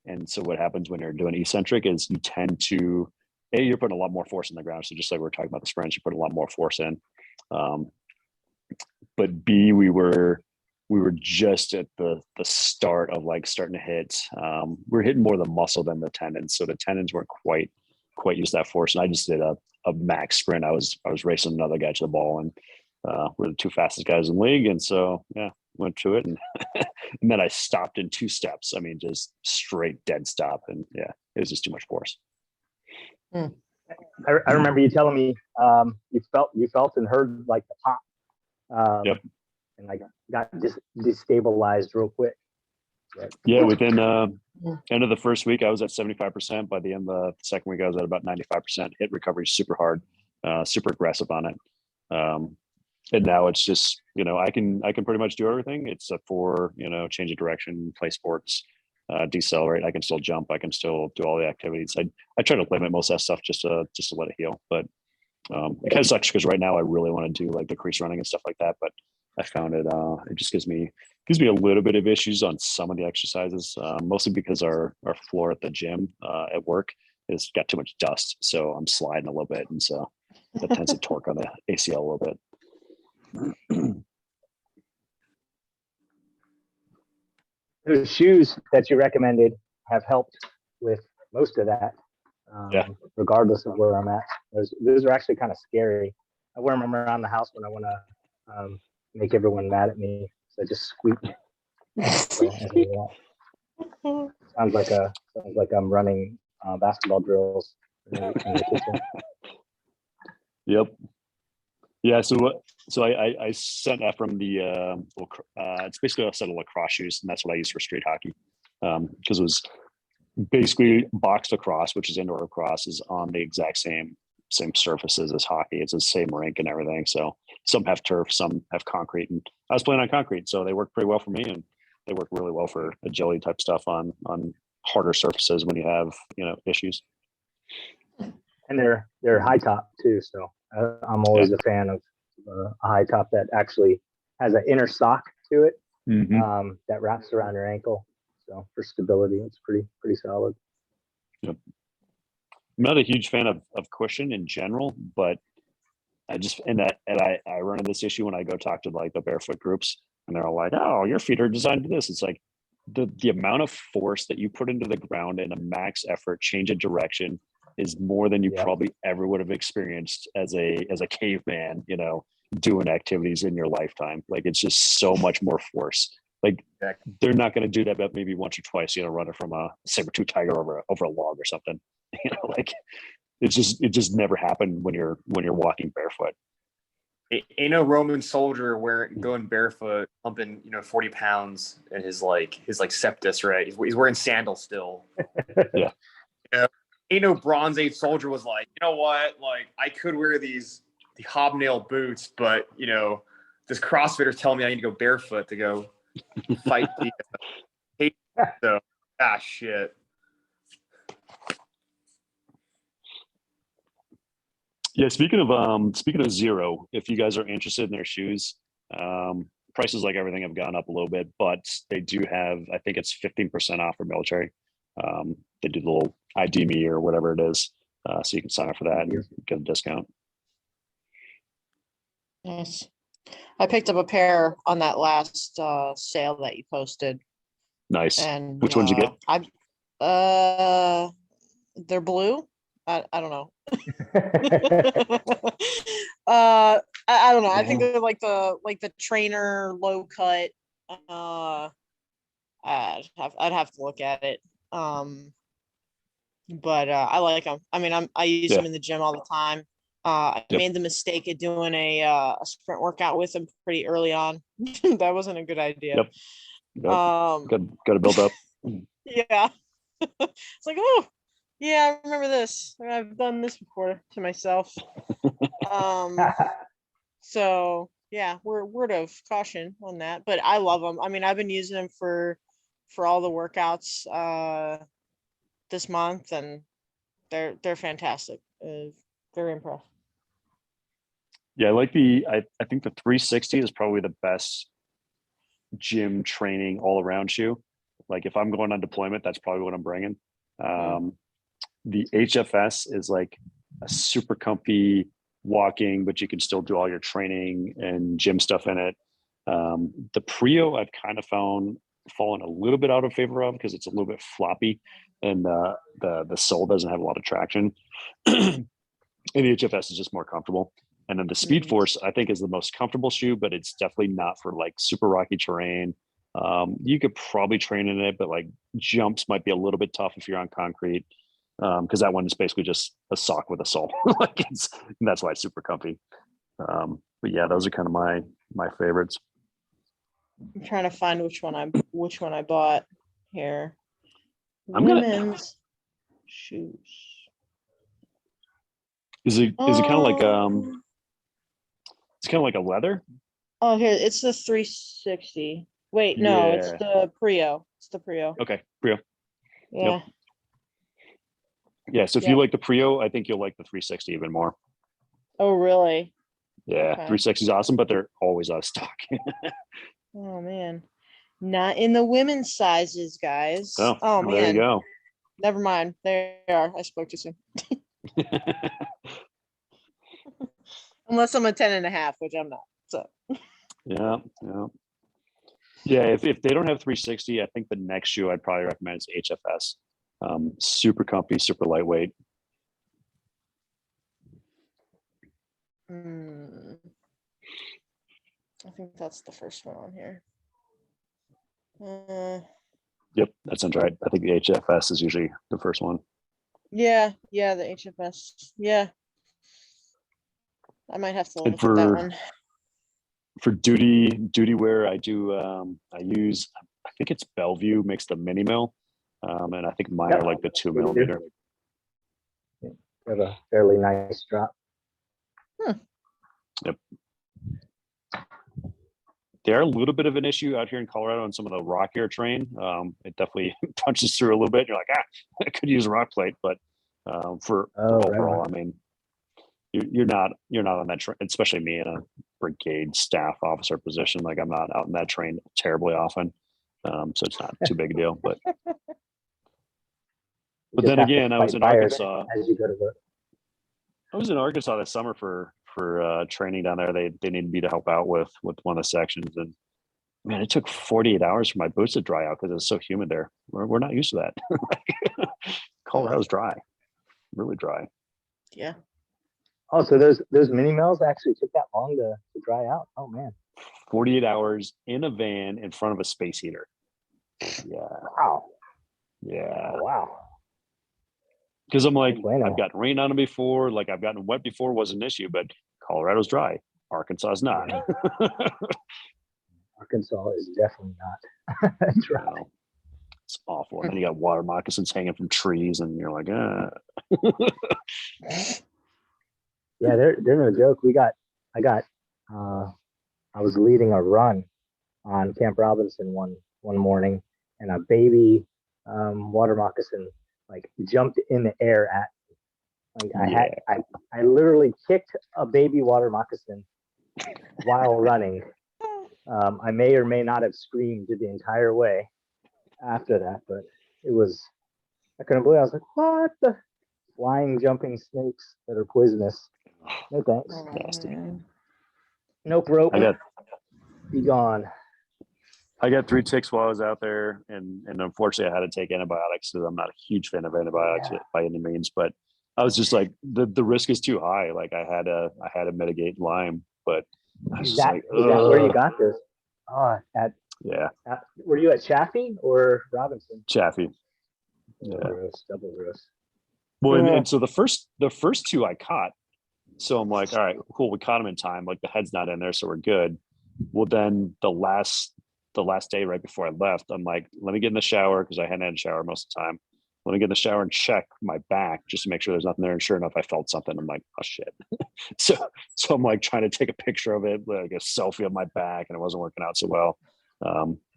and so what happens when you're doing eccentric is you tend to, you're putting a lot more force in the ground. So just like we were talking about the sprints, you put a lot more force in. But B, we were just at the start of like starting to hit. We're hitting more the muscle than the tendons, so the tendons weren't quite used that force. And I just did a max sprint. I was racing another guy to the ball, and we're the two fastest guys in the league, and so yeah, went to it, and and then I stopped in 2 steps. I mean, just straight dead stop, and yeah, it was just too much force. I remember you telling me you felt and heard like the pop. Yep. And like got destabilized real quick. Yeah, within end of the first week, I was at 75%. By the end of the second week, I was at about 95%. Hit recovery super hard, super aggressive on it. And now it's just, I can pretty much do everything except for, change of direction, play sports, decelerate. I can still jump. I can still do all the activities. I try to limit most of that stuff just to let it heal. But it kind of sucks because right now I really want to do like the crease running and stuff like that. But I found it just gives me a little bit of issues on some of the exercises, mostly because our floor at the gym at work has got too much dust. So I'm sliding a little bit, and so that tends to torque on the ACL a little bit. Those shoes that you recommended have helped with most of that. Regardless of where I'm at, those are actually kind of scary. I wear them around the house when I want to make everyone mad at me. So I just squeak. Sounds like I'm running basketball drills in the kitchen. Yep. Yeah. So I sent Ephraim the it's basically a set of lacrosse shoes, and that's what I use for street hockey, because it was basically boxed lacrosse, which is indoor lacrosse, is on the exact same surfaces as hockey. It's the same rink and everything. So some have turf, some have concrete, and I was playing on concrete, so they work pretty well for me, and they work really well for agility type stuff on harder surfaces when you have issues. And they're high top too, so I'm always a fan of a high top that actually has an inner sock to it that wraps around your ankle. So for stability, it's pretty solid. Yep. I'm not a huge fan of cushion in general, but I run into this issue when I go talk to like the barefoot groups, and they're all like, "Oh, your feet are designed to this." It's like the amount of force that you put into the ground in a max effort change of direction is more than you probably ever would have experienced as a caveman, doing activities in your lifetime. Like, it's just so much more force. Like, they're not going to do that, but maybe once or twice, running from a saber-tooth tiger over a log or something. Like it just never happened when you're walking barefoot. Ain't no Roman soldier going barefoot, pumping 40 pounds in his septus, right? He's wearing sandals still. Yeah. Ain't no Bronze Age soldier was like, you know what? Like, I could wear the hobnail boots, but this CrossFitter's telling me I need to go barefoot to go fight the so shit. Yeah, speaking of Zero, if you guys are interested in their shoes, prices like everything have gone up a little bit, but they do have, I think it's 15% off for military. They do the little ID me or whatever it is, so you can sign up for that and get a discount. Nice. I picked up a pair on that last sale that you posted. Nice. And which ones you get? They're blue. I don't know. I don't know. I think they're like the trainer low cut. I'd have to look at it. but I like them. I mean, I use Yeah. them in the gym all the time. I Yep. made the mistake of doing a sprint workout with them pretty early on. That wasn't a good idea. Yep. Got to build up. Yeah. It's like, oh, yeah, I remember this. I've done this before to myself. So yeah, word of caution on that, but I love them. I mean, I've been using them for all the workouts this month, and they're fantastic. Very impressed. Yeah, I like I think the 360 is probably the best gym training all around shoe. Like if I'm going on deployment, that's probably what I'm bringing. The HFS is like a super comfy walking, but you can still do all your training and gym stuff in it. The Prio I've kind of fallen a little bit out of favor of because it's a little bit floppy and the sole doesn't have a lot of traction. And the HFS is just more comfortable. And then the Speed Force I think is the most comfortable shoe, but it's definitely not for like super rocky terrain. You could probably train in it, but like jumps might be a little bit tough if you're on concrete. Because that one is basically just a sock with a sole. Like and that's why it's super comfy. But yeah, those are kind of my favorites. I'm trying to find which one I bought here. I'm gonna- Women's shoes. Is it kind of like it's kind of like a leather? Oh, here it's the 360. Wait, no, it's Yeah. the Prio. It's the Prio. Okay, Prio. Yeah. Yeah, so if you like the Prio, I think you'll like the 360 even more. Oh, really? Yeah, Okay. 360 is awesome, but they're always out of stock. Oh man, not in the women's sizes, guys. Oh, Oh well, there you man, go. never mind. There they are. I spoke too soon. Unless I'm a 10.5, which I'm not. So Yeah. Yeah, if they don't have 360, I think the next shoe I'd probably recommend is HFS. Super comfy, super lightweight. I think that's the first one on here. Yep, that sounds right. I think the HFS is usually the first one. Yeah, the HFS. Yeah, I might have to And look at that one. For duty wear, I use I think it's Bellevue makes the mini mill, and I think mine are like the 2 millimeter. Have a fairly nice drop. Yep. They're a little bit of an issue out here in Colorado on some of the rockier terrain. It definitely punches through a little bit. You're like, I could use a rock plate, but for overall, I mean, you're not on that train, especially me in a brigade staff officer position. Like I'm not out in that train terribly often, so it's not too big a deal. But then again, I was in Arkansas. As you go to work. I was in Arkansas this summer for training down there. They needed me to help out with one of the sections, and man, it took 48 hours for my boots to dry out because it's so humid there. We're not used to that. Colorado's dry, really dry. Yeah. Oh, so those mini mills actually took that long to dry out. Oh man. 48 hours in a van in front of a space heater. Yeah. Wow. Yeah. Oh, wow. Because I'm like, I've gotten rain on them before, like I've gotten wet before, wasn't an issue, but Colorado's dry. Arkansas is not. Yeah. Arkansas is definitely not dry. No, it's awful. And then you got water moccasins hanging from trees, and you're like, Yeah, they're no joke. I was leading a run on Camp Robinson one morning, and a baby water moccasin like jumped in the air at me. Like I literally kicked a baby water moccasin while running. I may or may not have screamed the entire way after that, but I couldn't believe it. I was like, what the flying, jumping snakes that are poisonous. No thanks. nasty. Nope, rope. Be gone. I got 3 ticks while I was out there, and unfortunately, I had to take antibiotics because I'm not a huge fan of antibiotics by any means. But I was just like, the risk is too high. Like I had to mitigate Lyme, but I was Is just that where you got this? Oh, were you at Chaffee or Robinson? Chaffee. Yeah. Gross, double gross. Well, Yeah. and so the first two I caught. So I'm like, all right, cool. We caught them in time. Like the head's not in there, so we're good. Well, then the last day right before I left, I'm like, let me get in the shower because I hadn't had a shower most of the time. Let me get in the shower and check my back just to make sure there's nothing there. And sure enough, I felt something. I'm like, oh shit. so I'm like trying to take a picture of it, like a selfie of my back, and it wasn't working out so well.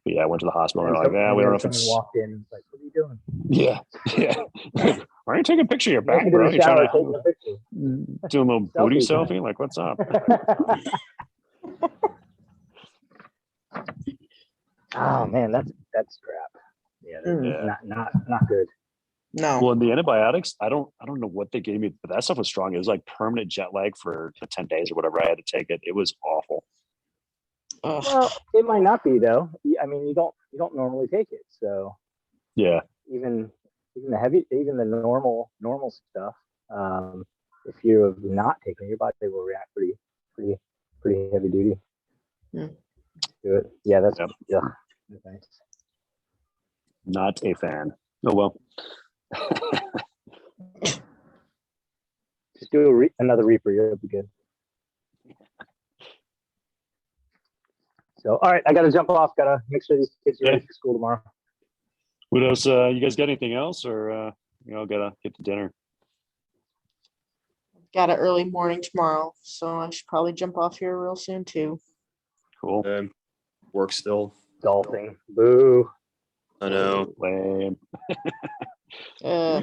But yeah, I went to the hospital. And they're like, yeah, we don't know if it's. Walked in, and was like, what are you doing? Yeah, yeah. Why are you taking a picture of your back, Naked in bro? the You trying shower, to taking a picture. do a little booty Selfie selfie? Like, what's up? Oh man, that's crap. Yeah, that's Yeah. not good. No. Well, in the antibiotics, I don't know what they gave me, but that stuff was strong. It was like permanent jet lag for 10 days or whatever. I had to take it. It was awful. Ugh. Well, it might not be though. I mean, you don't normally take it, so Yeah. even the normal stuff. If you're not taking it, your body will react pretty heavy duty Hmm. to it. Yeah, that's Yep. yeah. Thanks. Not a fan. Oh, well. Just do another Reaper. You'll be good. So, all right, I got to jump off. Got to make sure these kids are ready for school tomorrow. What else? You guys got anything else, or gotta get to dinner? Got an early morning tomorrow, so I should probably jump off here real soon too. Cool. Work still. Golfing. Boo. I know. Lame. Uh,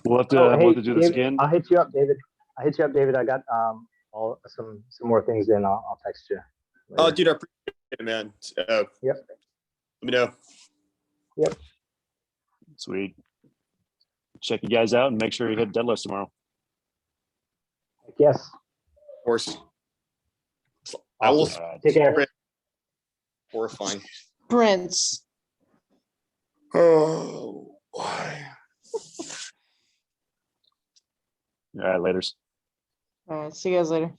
We'll have to, Oh, hey, we'll have to do this David, again. I'll hit you up, David. I got some more things in. I'll text you. Oh, later. dude, I appreciate it, man. Yep. Let me know. Sweet. Check you guys out and make sure you hit deadlifts tomorrow. Yes. Of course. I will. All right. Take care. Horrifying. Prince. Oh, why? All right, laters. See you guys later.